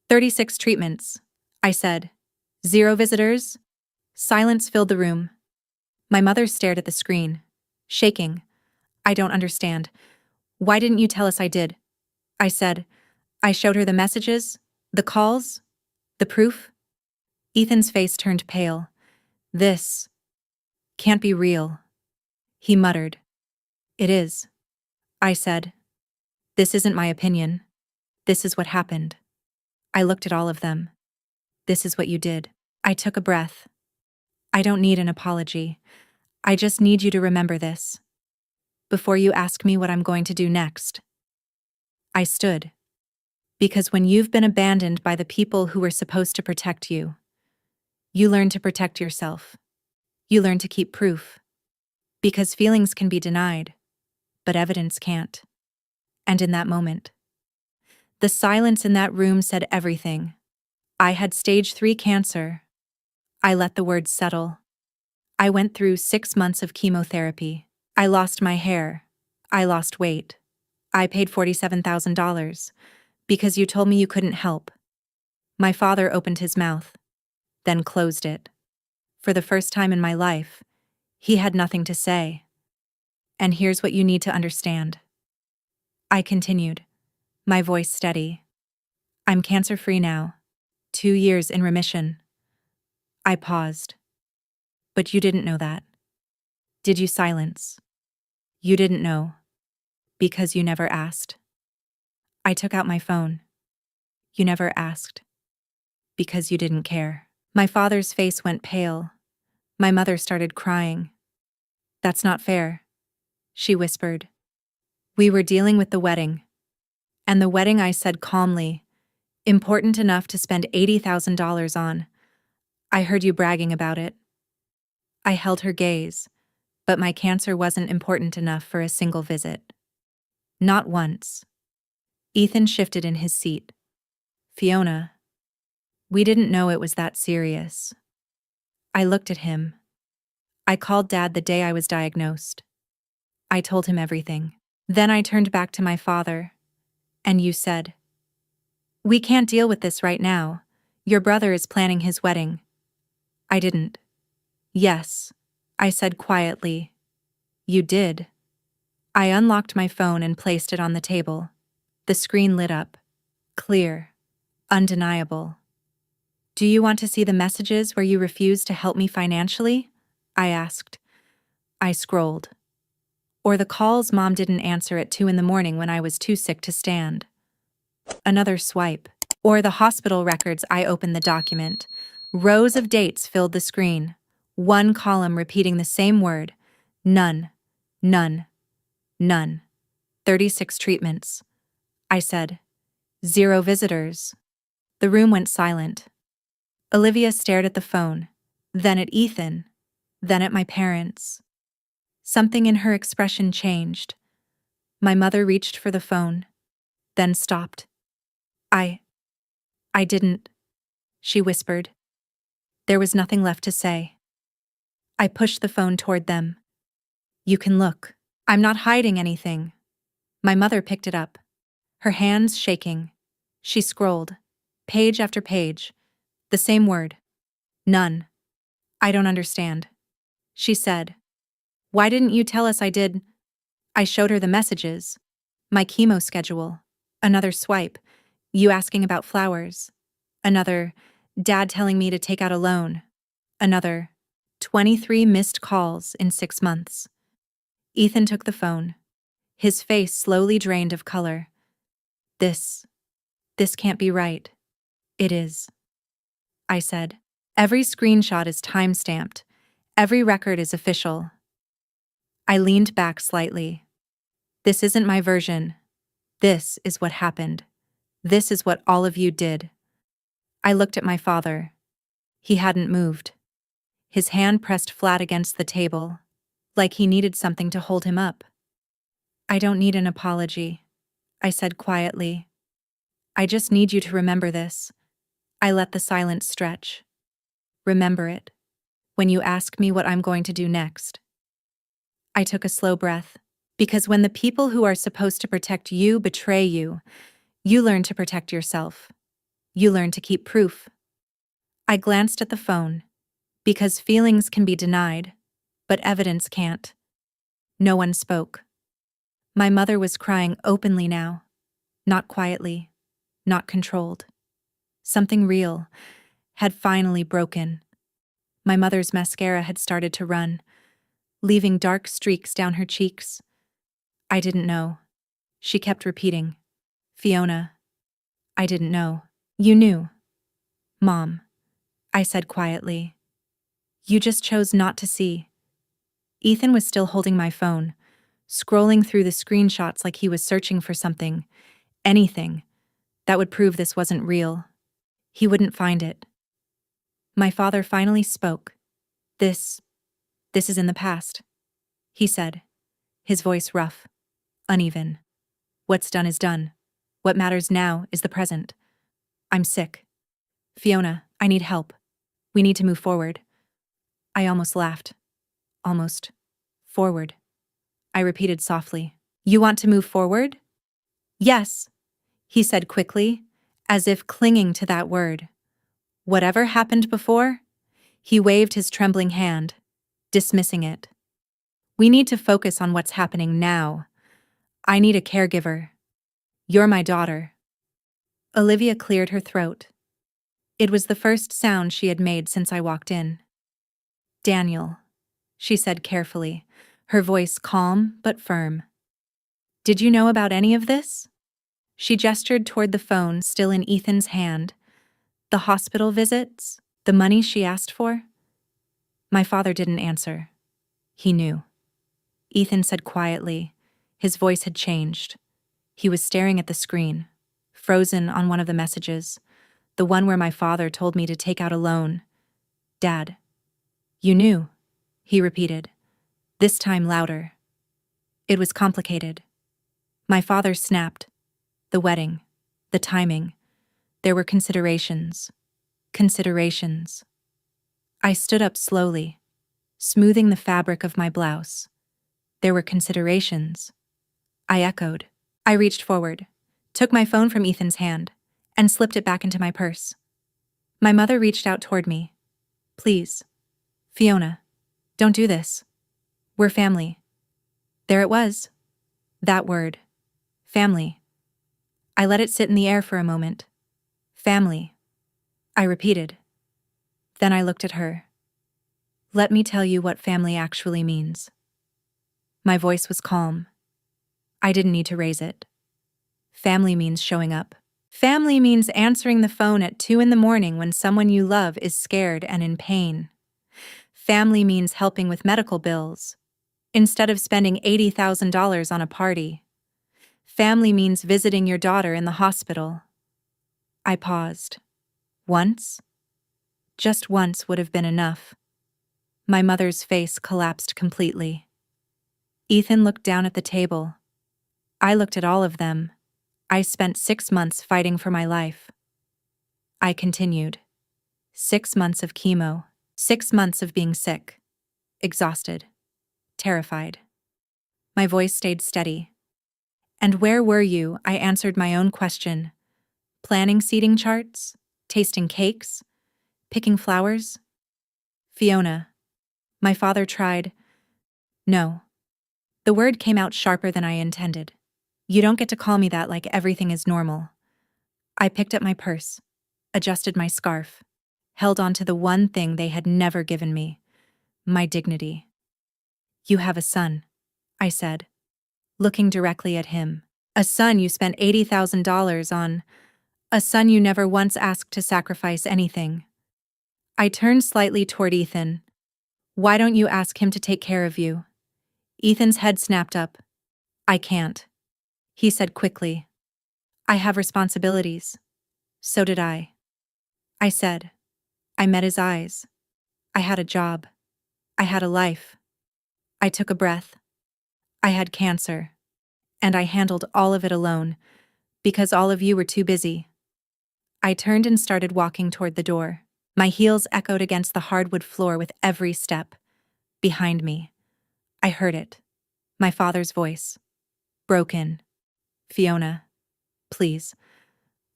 S1: 36 treatments. I said. 0 visitors. Silence filled the room. My mother stared at the screen, shaking. I don't understand. Why didn't you tell us? I did. I said. I showed her the messages, the calls, the proof. Ethan's face turned pale. This can't be real, he muttered. It is. I said. This isn't my opinion. This is what happened. I looked at all of them. This is what you did. I took a breath. I don't need an apology. I just need you to remember this. Before you ask me what I'm going to do next. I stood. Because when you've been abandoned by the people who were supposed to protect you, you learn to protect yourself. You learn to keep proof. Because feelings can be denied, but evidence can't. And in that moment, the silence in that room said everything. I had stage 3 cancer. I let the words settle. I went through 6 months of chemotherapy. I lost my hair. I lost weight. I paid $47,000 because you told me you couldn't help. My father opened his mouth, then closed it. For the first time in my life, he had nothing to say. And here's what you need to understand. I continued, my voice steady. I'm cancer-free now. 2 years in remission. I paused. But you didn't know that. Did you? Silence. You didn't know. Because you never asked. I took out my phone. You never asked. Because you didn't care. My father's face went pale. My mother started crying. That's not fair, she whispered. We were dealing with the wedding. And the wedding, I said calmly, important enough to spend $80,000 on. I heard you bragging about it. I held her gaze, but my cancer wasn't important enough for a single visit. Not once. Ethan shifted in his seat. Fiona, we didn't know it was that serious. I looked at him. I called Dad the day I was diagnosed. I told him everything. Then I turned back to my father. And you said, we can't deal with this right now. Your brother is planning his wedding. I didn't. Yes, I said quietly. You did. I unlocked my phone and placed it on the table. The screen lit up. Clear. Undeniable. Do you want to see the messages where you refused to help me financially? I asked. I scrolled. Or the calls Mom didn't answer at 2 in the morning when I was too sick to stand. Another swipe. Or the hospital records. I opened the document. Rows of dates filled the screen. One column repeating the same word. None. None. None. 36 treatments. I said. 0 visitors. The room went silent. Olivia stared at the phone, then at Ethan, then at my parents. Something in her expression changed. My mother reached for the phone, then stopped. I didn't, she whispered. There was nothing left to say. I pushed the phone toward them. You can look. I'm not hiding anything. My mother picked it up, her hands shaking. She scrolled, page after page, the same word. None. I don't understand, she said. Why didn't you tell us? I did. I showed her the messages. My chemo schedule. Another swipe. You asking about flowers. Another. Dad telling me to take out a loan. Another. 23 missed calls in 6 months. Ethan took the phone. His face slowly drained of color. This can't be right. It is, I said. Every screenshot is time-stamped. Every record is official. I leaned back slightly. This isn't my version. This is what happened. This is what all of you did. I looked at my father. He hadn't moved. His hand pressed flat against the table, like he needed something to hold him up. I don't need an apology, I said quietly. I just need you to remember this. I let the silence stretch. Remember it. When you ask me what I'm going to do next. I took a slow breath, because when the people who are supposed to protect you betray you, you learn to protect yourself. You learn to keep proof. I glanced at the phone, because feelings can be denied, but evidence can't. No one spoke. My mother was crying openly now, not quietly, not controlled. Something real had finally broken. My mother's mascara had started to run, leaving dark streaks down her cheeks. I didn't know. She kept repeating, Fiona. I didn't know. You knew. Mom, I said quietly. You just chose not to see. Ethan was still holding my phone, scrolling through the screenshots like he was searching for something, anything, that would prove this wasn't real. He wouldn't find it. My father finally spoke. This is in the past, he said, his voice rough, uneven. What's done is done. What matters now is the present. I'm sick. Fiona, I need help. We need to move forward. I almost laughed. Almost. Forward. I repeated softly. You want to move forward? Yes, he said quickly, as if clinging to that word. Whatever happened before? He waved his trembling hand, dismissing it. We need to focus on what's happening now. I need a caregiver. You're my daughter. Olivia cleared her throat. It was the first sound she had made since I walked in. Daniel, she said carefully, her voice calm but firm. Did you know about any of this? She gestured toward the phone still in Ethan's hand. The hospital visits? The money she asked for? My father didn't answer. He knew. Ethan said quietly. His voice had changed. He was staring at the screen, frozen on one of the messages, the one where my father told me to take out a loan. Dad. You knew, he repeated, this time louder. It was complicated. My father snapped. The wedding, the timing. There were considerations. Considerations. I stood up slowly, smoothing the fabric of my blouse. There were considerations. I echoed. I reached forward, took my phone from Ethan's hand, and slipped it back into my purse. My mother reached out toward me. Please. Fiona, don't do this. We're family. There it was. That word. Family. I let it sit in the air for a moment. Family. I repeated. Then I looked at her. Let me tell you what family actually means. My voice was calm. I didn't need to raise it. Family means showing up. Family means answering the phone at 2 in the morning when someone you love is scared and in pain. Family means helping with medical bills, instead of spending $80,000 on a party. Family means visiting your daughter in the hospital. I paused. Once? Just once would have been enough. My mother's face collapsed completely. Ethan looked down at the table. I looked at all of them. I spent 6 months fighting for my life. I continued. 6 months of chemo. 6 months of being sick. Exhausted. Terrified. My voice stayed steady. And where were you? I answered my own question. Planning seating charts? Tasting cakes? Picking flowers? Fiona. My father tried. No. The word came out sharper than I intended. You don't get to call me that like everything is normal. I picked up my purse, adjusted my scarf, held on to the one thing they had never given me, my dignity. You have a son, I said, looking directly at him. A son you spent $80,000 on. A son you never once asked to sacrifice anything. I turned slightly toward Ethan. Why don't you ask him to take care of you? Ethan's head snapped up. I can't, he said quickly. I have responsibilities. So did I. I said. I met his eyes. I had a job. I had a life. I took a breath. I had cancer. And I handled all of it alone, because all of you were too busy. I turned and started walking toward the door. My heels echoed against the hardwood floor with every step. Behind me. I heard it. My father's voice. Broken. Fiona. Please.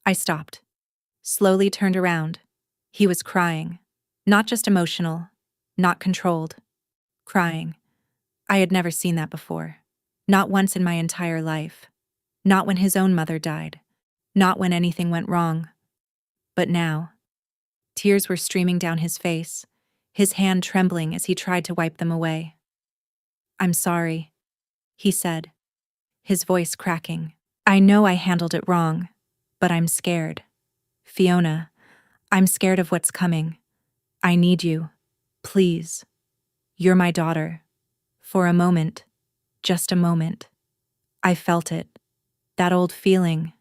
S1: I stopped. Slowly turned around. He was crying. Not just emotional. Not controlled. Crying. I had never seen that before. Not once in my entire life. Not when his own mother died. Not when anything went wrong. But now. Tears were streaming down his face, his hand trembling as he tried to wipe them away. I'm sorry, he said, his voice cracking. I know I handled it wrong, but I'm scared. Fiona, I'm scared of what's coming. I need you. Please. You're my daughter. For a moment, just a moment. I felt it. That old feeling.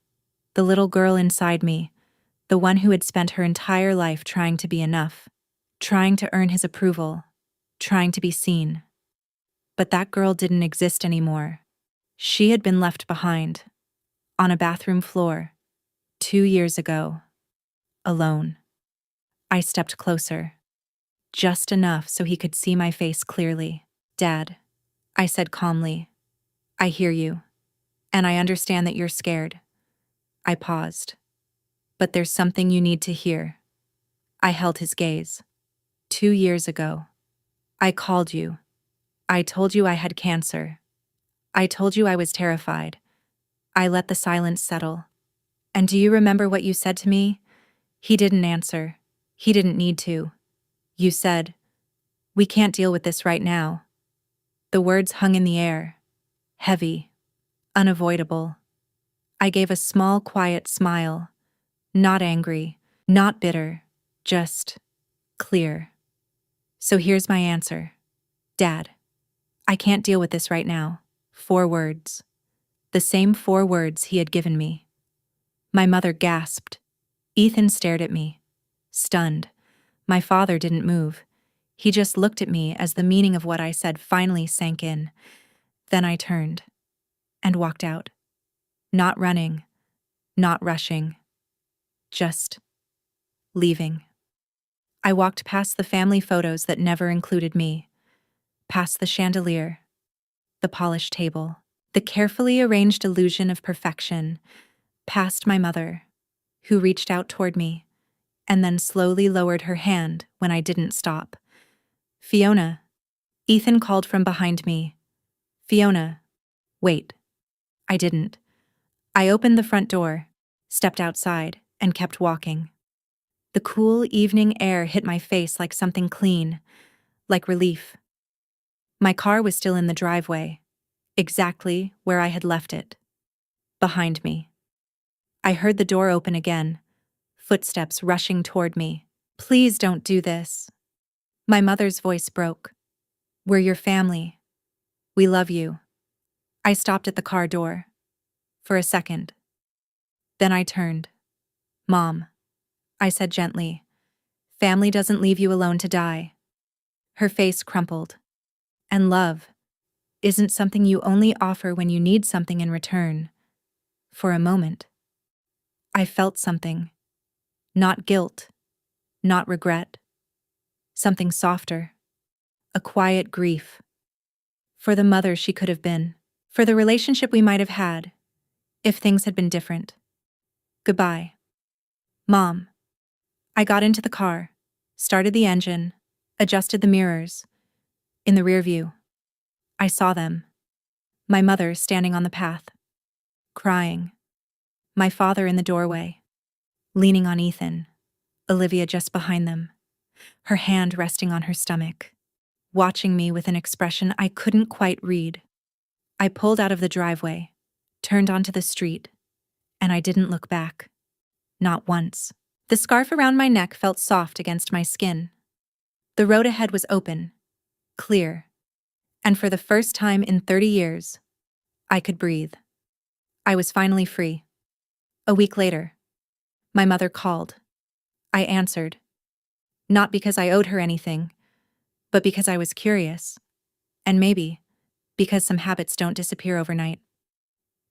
S1: The little girl inside me, the one who had spent her entire life trying to be enough, trying to earn his approval, trying to be seen. But that girl didn't exist anymore. She had been left behind, on a bathroom floor, 2 years ago, alone. I stepped closer, just enough so he could see my face clearly. Dad, I said calmly, I hear you, and I understand that you're scared. I paused. But there's something you need to hear. I held his gaze. 2 years ago. I called you. I told you I had cancer. I told you I was terrified. I let the silence settle. And do you remember what you said to me? He didn't answer. He didn't need to. You said, we can't deal with this right now. The words hung in the air. Heavy. Unavoidable. I gave a small, quiet smile. Not angry, not bitter, just clear. So here's my answer. Dad, I can't deal with this right now. 4 words. The same 4 words he had given me. My mother gasped. Ethan stared at me, stunned. My father didn't move. He just looked at me as the meaning of what I said finally sank in. Then I turned and walked out. Not running, not rushing. Just leaving. I walked past the family photos that never included me, past the chandelier, the polished table, the carefully arranged illusion of perfection, past my mother, who reached out toward me, and then slowly lowered her hand when I didn't stop. Fiona. Ethan called from behind me. Fiona. Wait. I didn't. I opened the front door, stepped outside, and kept walking. The cool evening air hit my face like something clean, like relief. My car was still in the driveway, exactly where I had left it, behind me. I heard the door open again, footsteps rushing toward me. Please don't do this. My mother's voice broke. We're your family. We love you. I stopped at the car door. For a second. Then I turned. Mom, I said gently. Family doesn't leave you alone to die. Her face crumpled. And love isn't something you only offer when you need something in return. For a moment, I felt something. Not guilt, not regret. Something softer. A quiet grief. For the mother she could have been. For the relationship we might have had, if things had been different. Goodbye. Mom. I got into the car, started the engine, adjusted the mirrors. In the rear view, I saw them. My mother standing on the path, crying. My father in the doorway, leaning on Ethan. Olivia just behind them, her hand resting on her stomach, watching me with an expression I couldn't quite read. I pulled out of the driveway, turned onto the street, and I didn't look back. Not once. The scarf around my neck felt soft against my skin. The road ahead was open, clear, and for the first time in 30 years, I could breathe. I was finally free. A week later, my mother called. I answered. Not because I owed her anything, but because I was curious. And maybe because some habits don't disappear overnight.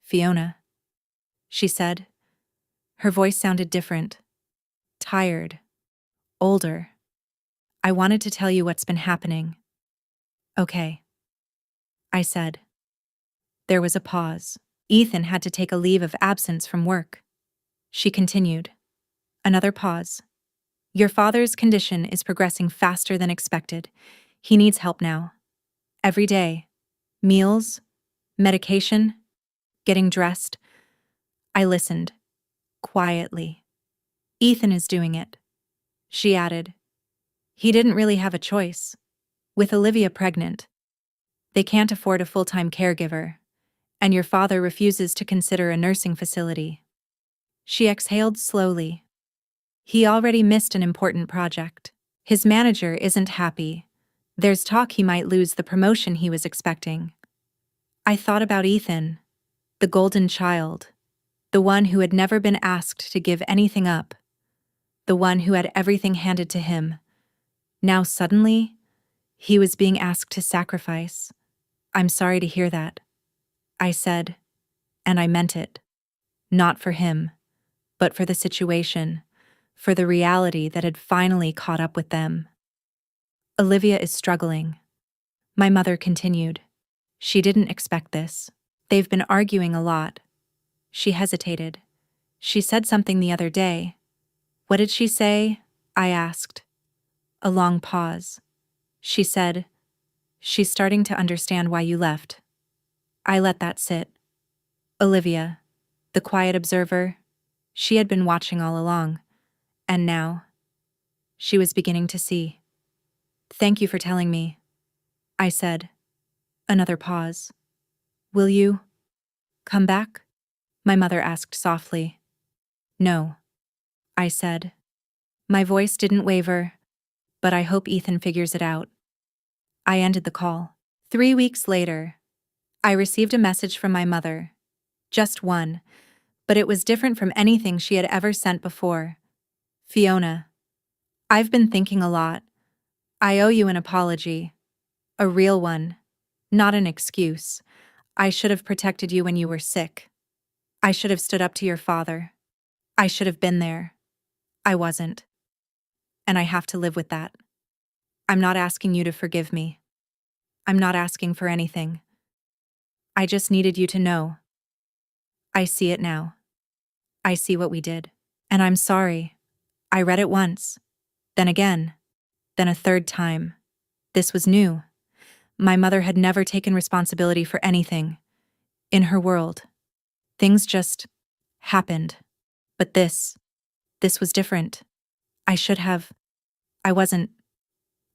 S1: Fiona, she said. Her voice sounded different. Tired. Older. I wanted to tell you what's been happening. Okay. I said. There was a pause. Ethan had to take a leave of absence from work. She continued. Another pause. Your father's condition is progressing faster than expected. He needs help now. Every day. Meals, medication, getting dressed. I listened. Quietly. Ethan is doing it. She added. He didn't really have a choice. With Olivia pregnant, they can't afford a full-time caregiver, and your father refuses to consider a nursing facility. She exhaled slowly. He already missed an important project. His manager isn't happy. There's talk he might lose the promotion he was expecting. I thought about Ethan, the golden child, the one who had never been asked to give anything up, the one who had everything handed to him. Now suddenly, he was being asked to sacrifice. I'm sorry to hear that, I said, and I meant it. Not for him, but for the situation, for the reality that had finally caught up with them. Olivia is struggling. My mother continued. She didn't expect this. They've been arguing a lot. She hesitated. She said something the other day. What did she say? I asked. A long pause. She said, she's starting to understand why you left. I let that sit. Olivia, the quiet observer, she had been watching all along, and now, she was beginning to see. Thank you for telling me, I said. Another pause. Will you come back? My mother asked softly. No, I said. My voice didn't waver, but I hope Ethan figures it out. I ended the call. 3 weeks later, I received a message from my mother. Just one, but it was different from anything she had ever sent before. Fiona, I've been thinking a lot. I owe you an apology. A real one. Not an excuse. I should have protected you when you were sick. I should have stood up to your father. I should have been there. I wasn't. And I have to live with that. I'm not asking you to forgive me. I'm not asking for anything. I just needed you to know. I see it now. I see what we did. And I'm sorry. I read it once. Then again. Then a third time. This was new. My mother had never taken responsibility for anything. In her world, things just happened. But this was different. I should have. I wasn't.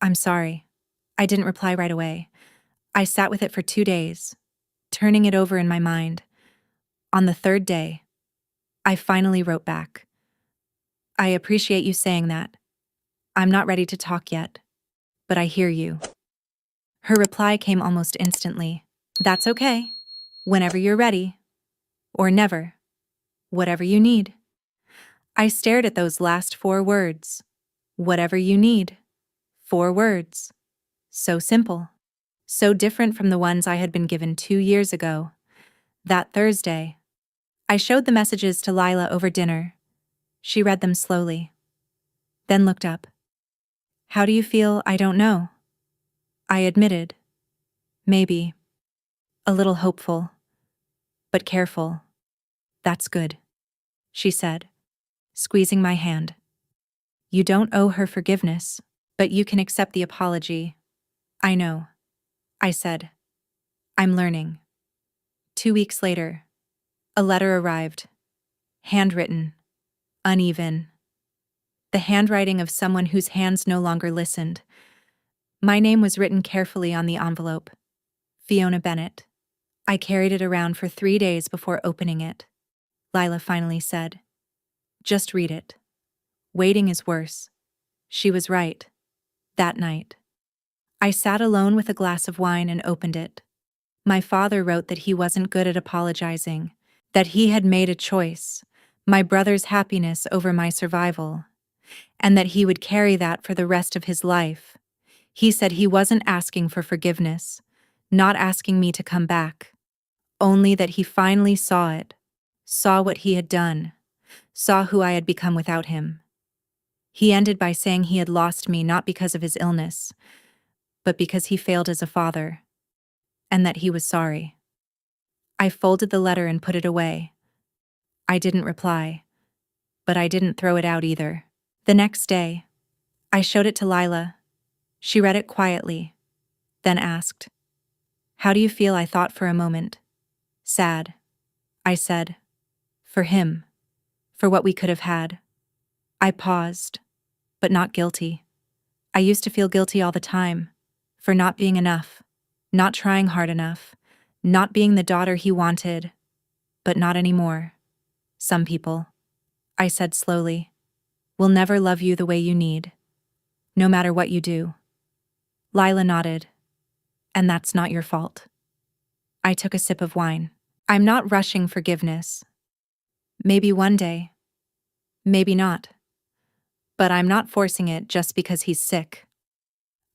S1: I'm sorry. I didn't reply right away. I sat with it for 2 days. turning it over in my mind. On the third day, I finally wrote back. I appreciate you saying that. I'm not ready to talk yet, but I hear you. Her reply came almost instantly. That's okay. Whenever you're ready. Or never. Whatever you need. I stared at those last 4 words. Whatever you need. 4 words. So simple. So different from the ones I had been given 2 years ago. That Thursday, I showed the messages to Lila over dinner. She read them slowly. Then looked up. How do you feel? I don't know. I admitted. Maybe. A little hopeful. But careful. That's good. She said, squeezing my hand. You don't owe her forgiveness, but you can accept the apology. I know. I said. I'm learning. 2 weeks later, a letter arrived. Handwritten. Uneven. The handwriting of someone whose hands no longer listened. My name was written carefully on the envelope. Fiona Bennett. I carried it around for 3 days before opening it. Lila finally said, just read it. Waiting is worse. She was right. That night. I sat alone with a glass of wine and opened it. My father wrote that he wasn't good at apologizing, that he had made a choice, my brother's happiness over my survival, and that he would carry that for the rest of his life. He said he wasn't asking for forgiveness, not asking me to come back, only that he finally saw it, saw what he had done, saw who I had become without him. He ended by saying he had lost me not because of his illness, but because he failed as a father, and that he was sorry. I folded the letter and put it away. I didn't reply, but I didn't throw it out either. The next day, I showed it to Lila. She read it quietly, then asked, How do you feel? I thought for a moment. Sad, I said. For him, for what we could have had. I paused, but not guilty. I used to feel guilty all the time, for not being enough, not trying hard enough, not being the daughter he wanted, but not anymore. Some people, I said slowly, will never love you the way you need, no matter what you do. Lila nodded, and that's not your fault. I took a sip of wine. I'm not rushing forgiveness. Maybe one day, maybe not. But I'm not forcing it just because he's sick.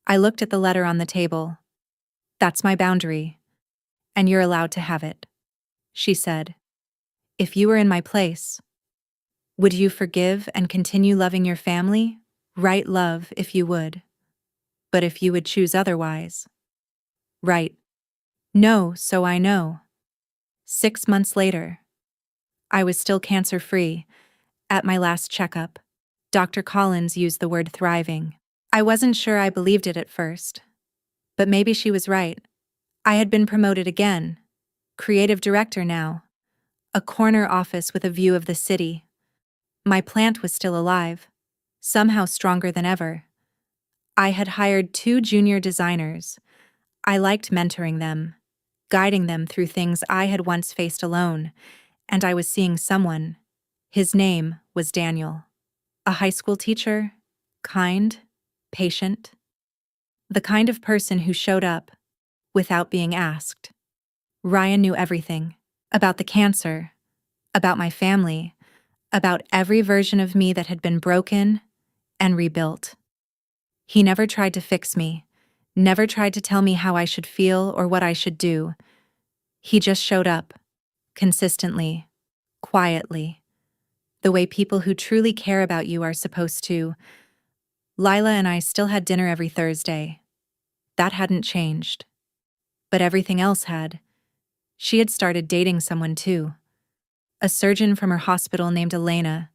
S1: I looked at the letter on the table. That's my boundary, and you're allowed to have it, she said. If you were in my place, would you forgive and continue loving your family? Right, love, if you would. But if you would choose otherwise. Right. No, so I know. 6 months later, I was still cancer-free. At my last checkup, Dr. Collins used the word thriving. I wasn't sure I believed it at first. But maybe she was right. I had been promoted again. Creative director now. A corner office with a view of the city. My plant was still alive. Somehow stronger than ever. I had hired 2 junior designers. I liked mentoring them, guiding them through things I had once faced alone, and I was seeing someone. His name was Daniel. A high school teacher, kind, patient. The kind of person who showed up without being asked. Ryan knew everything about the cancer, about my family, about every version of me that had been broken and rebuilt. He never tried to fix me, never tried to tell me how I should feel or what I should do. He just showed up, consistently, quietly, the way people who truly care about you are supposed to. Lila and I still had dinner every Thursday. That hadn't changed. But everything else had. She had started dating someone too. A surgeon from her hospital named Elena.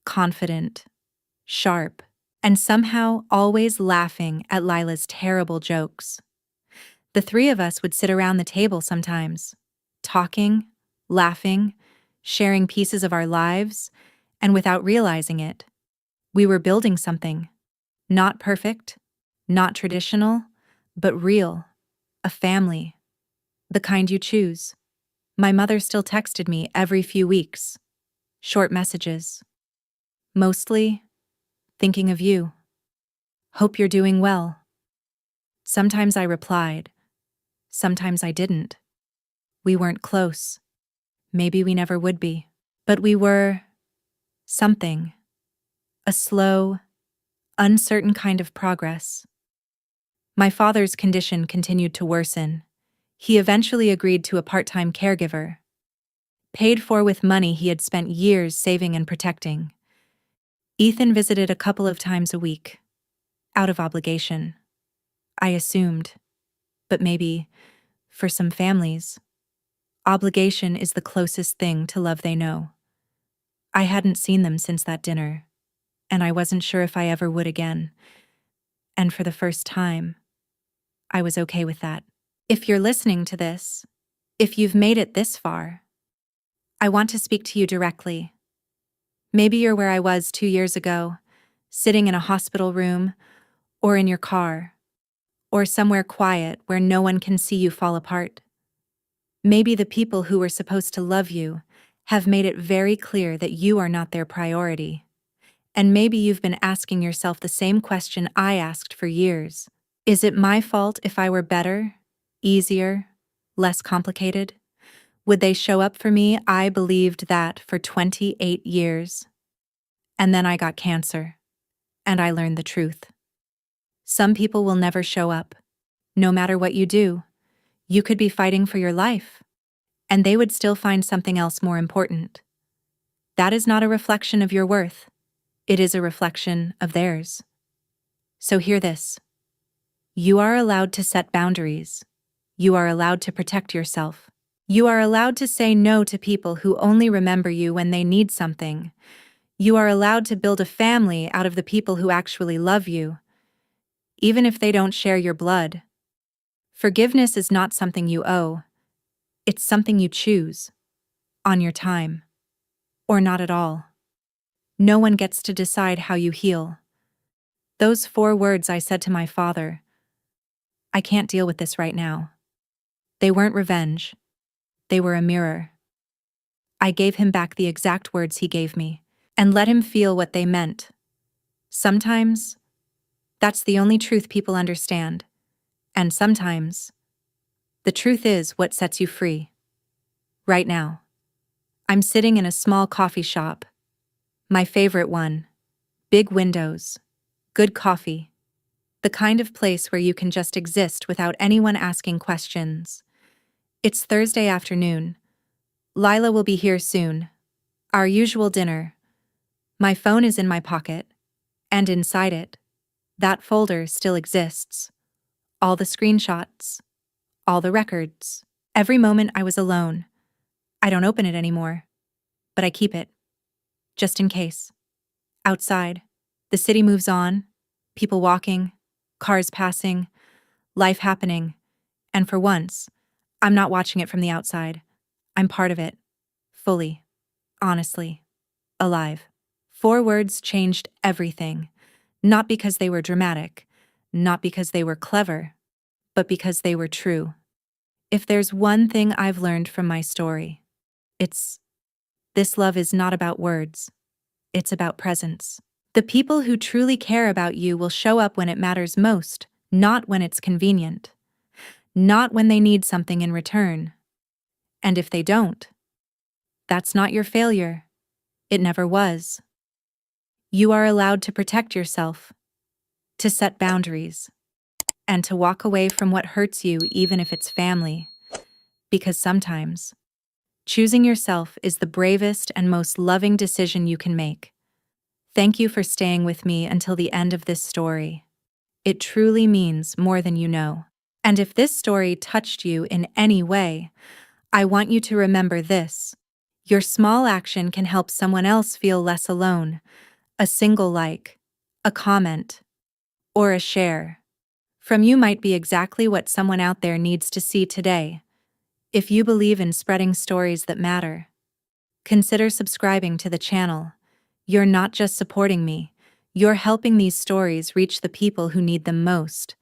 S1: Confident, sharp, and somehow always laughing at Lila's terrible jokes. The 3 of us would sit around the table sometimes, talking, laughing, sharing pieces of our lives, and without realizing it, we were building something. Not perfect, not traditional, but real. A family. The kind you choose. My mother still texted me every few weeks. Short messages. Mostly, thinking of you. Hope you're doing well. Sometimes I replied. Sometimes I didn't. We weren't close. Maybe we never would be. But we were something. A slow, uncertain kind of progress. My father's condition continued to worsen. He eventually agreed to a part-time caregiver, paid for with money he had spent years saving and protecting. Ethan visited a couple of times a week, out of obligation. I assumed. But maybe, for some families, obligation is the closest thing to love they know. I hadn't seen them since that dinner, and I wasn't sure if I ever would again. And for the first time, I was okay with that. If you're listening to this, if you've made it this far, I want to speak to you directly. Maybe you're where I was 2 years ago, sitting in a hospital room, or in your car, or somewhere quiet where no one can see you fall apart. Maybe the people who were supposed to love you have made it very clear that you are not their priority. And maybe you've been asking yourself the same question I asked for years. Is it my fault if I were better, easier, less complicated? Would they show up for me? I believed that for 28 years. And then I got cancer, and I learned the truth. Some people will never show up. No matter what you do, you could be fighting for your life, and they would still find something else more important. That is not a reflection of your worth. It is a reflection of theirs. So hear this. You are allowed to set boundaries. You are allowed to protect yourself. You are allowed to say no to people who only remember you when they need something. You are allowed to build a family out of the people who actually love you, even if they don't share your blood. Forgiveness is not something you owe. It's something you choose, on your time, or not at all. No one gets to decide how you heal. Those 4 words I said to my father, I can't deal with this right now. They weren't revenge. They were a mirror. I gave him back the exact words he gave me, and let him feel what they meant. Sometimes, that's the only truth people understand. And sometimes, the truth is what sets you free. Right now, I'm sitting in a small coffee shop. My favorite one. Big windows. Good coffee. The kind of place where you can just exist without anyone asking questions. It's Thursday afternoon. Lila will be here soon. Our usual dinner. My phone is in my pocket. And inside it, that folder still exists. All the screenshots. All the records. Every moment I was alone. I don't open it anymore. But I keep it. Just in case. Outside, the city moves on. People walking. Cars passing. Life happening. And for once, I'm not watching it from the outside. I'm part of it. Fully. Honestly. Alive. 4 words changed everything. Not because they were dramatic. Not because they were clever. But because they were true. If there's one thing I've learned from my story, it's this love is not about words. It's about presence. The people who truly care about you will show up when it matters most, not when it's convenient. Not when they need something in return. And if they don't, that's not your failure. It never was. You are allowed to protect yourself, to set boundaries, and to walk away from what hurts you even if it's family. Because sometimes, choosing yourself is the bravest and most loving decision you can make. Thank you for staying with me until the end of this story. It truly means more than you know. And if this story touched you in any way, I want you to remember this. Your small action can help someone else feel less alone. A single like, a comment, or a share from you might be exactly what someone out there needs to see today. If you believe in spreading stories that matter, consider subscribing to the channel. You're not just supporting me, you're helping these stories reach the people who need them most.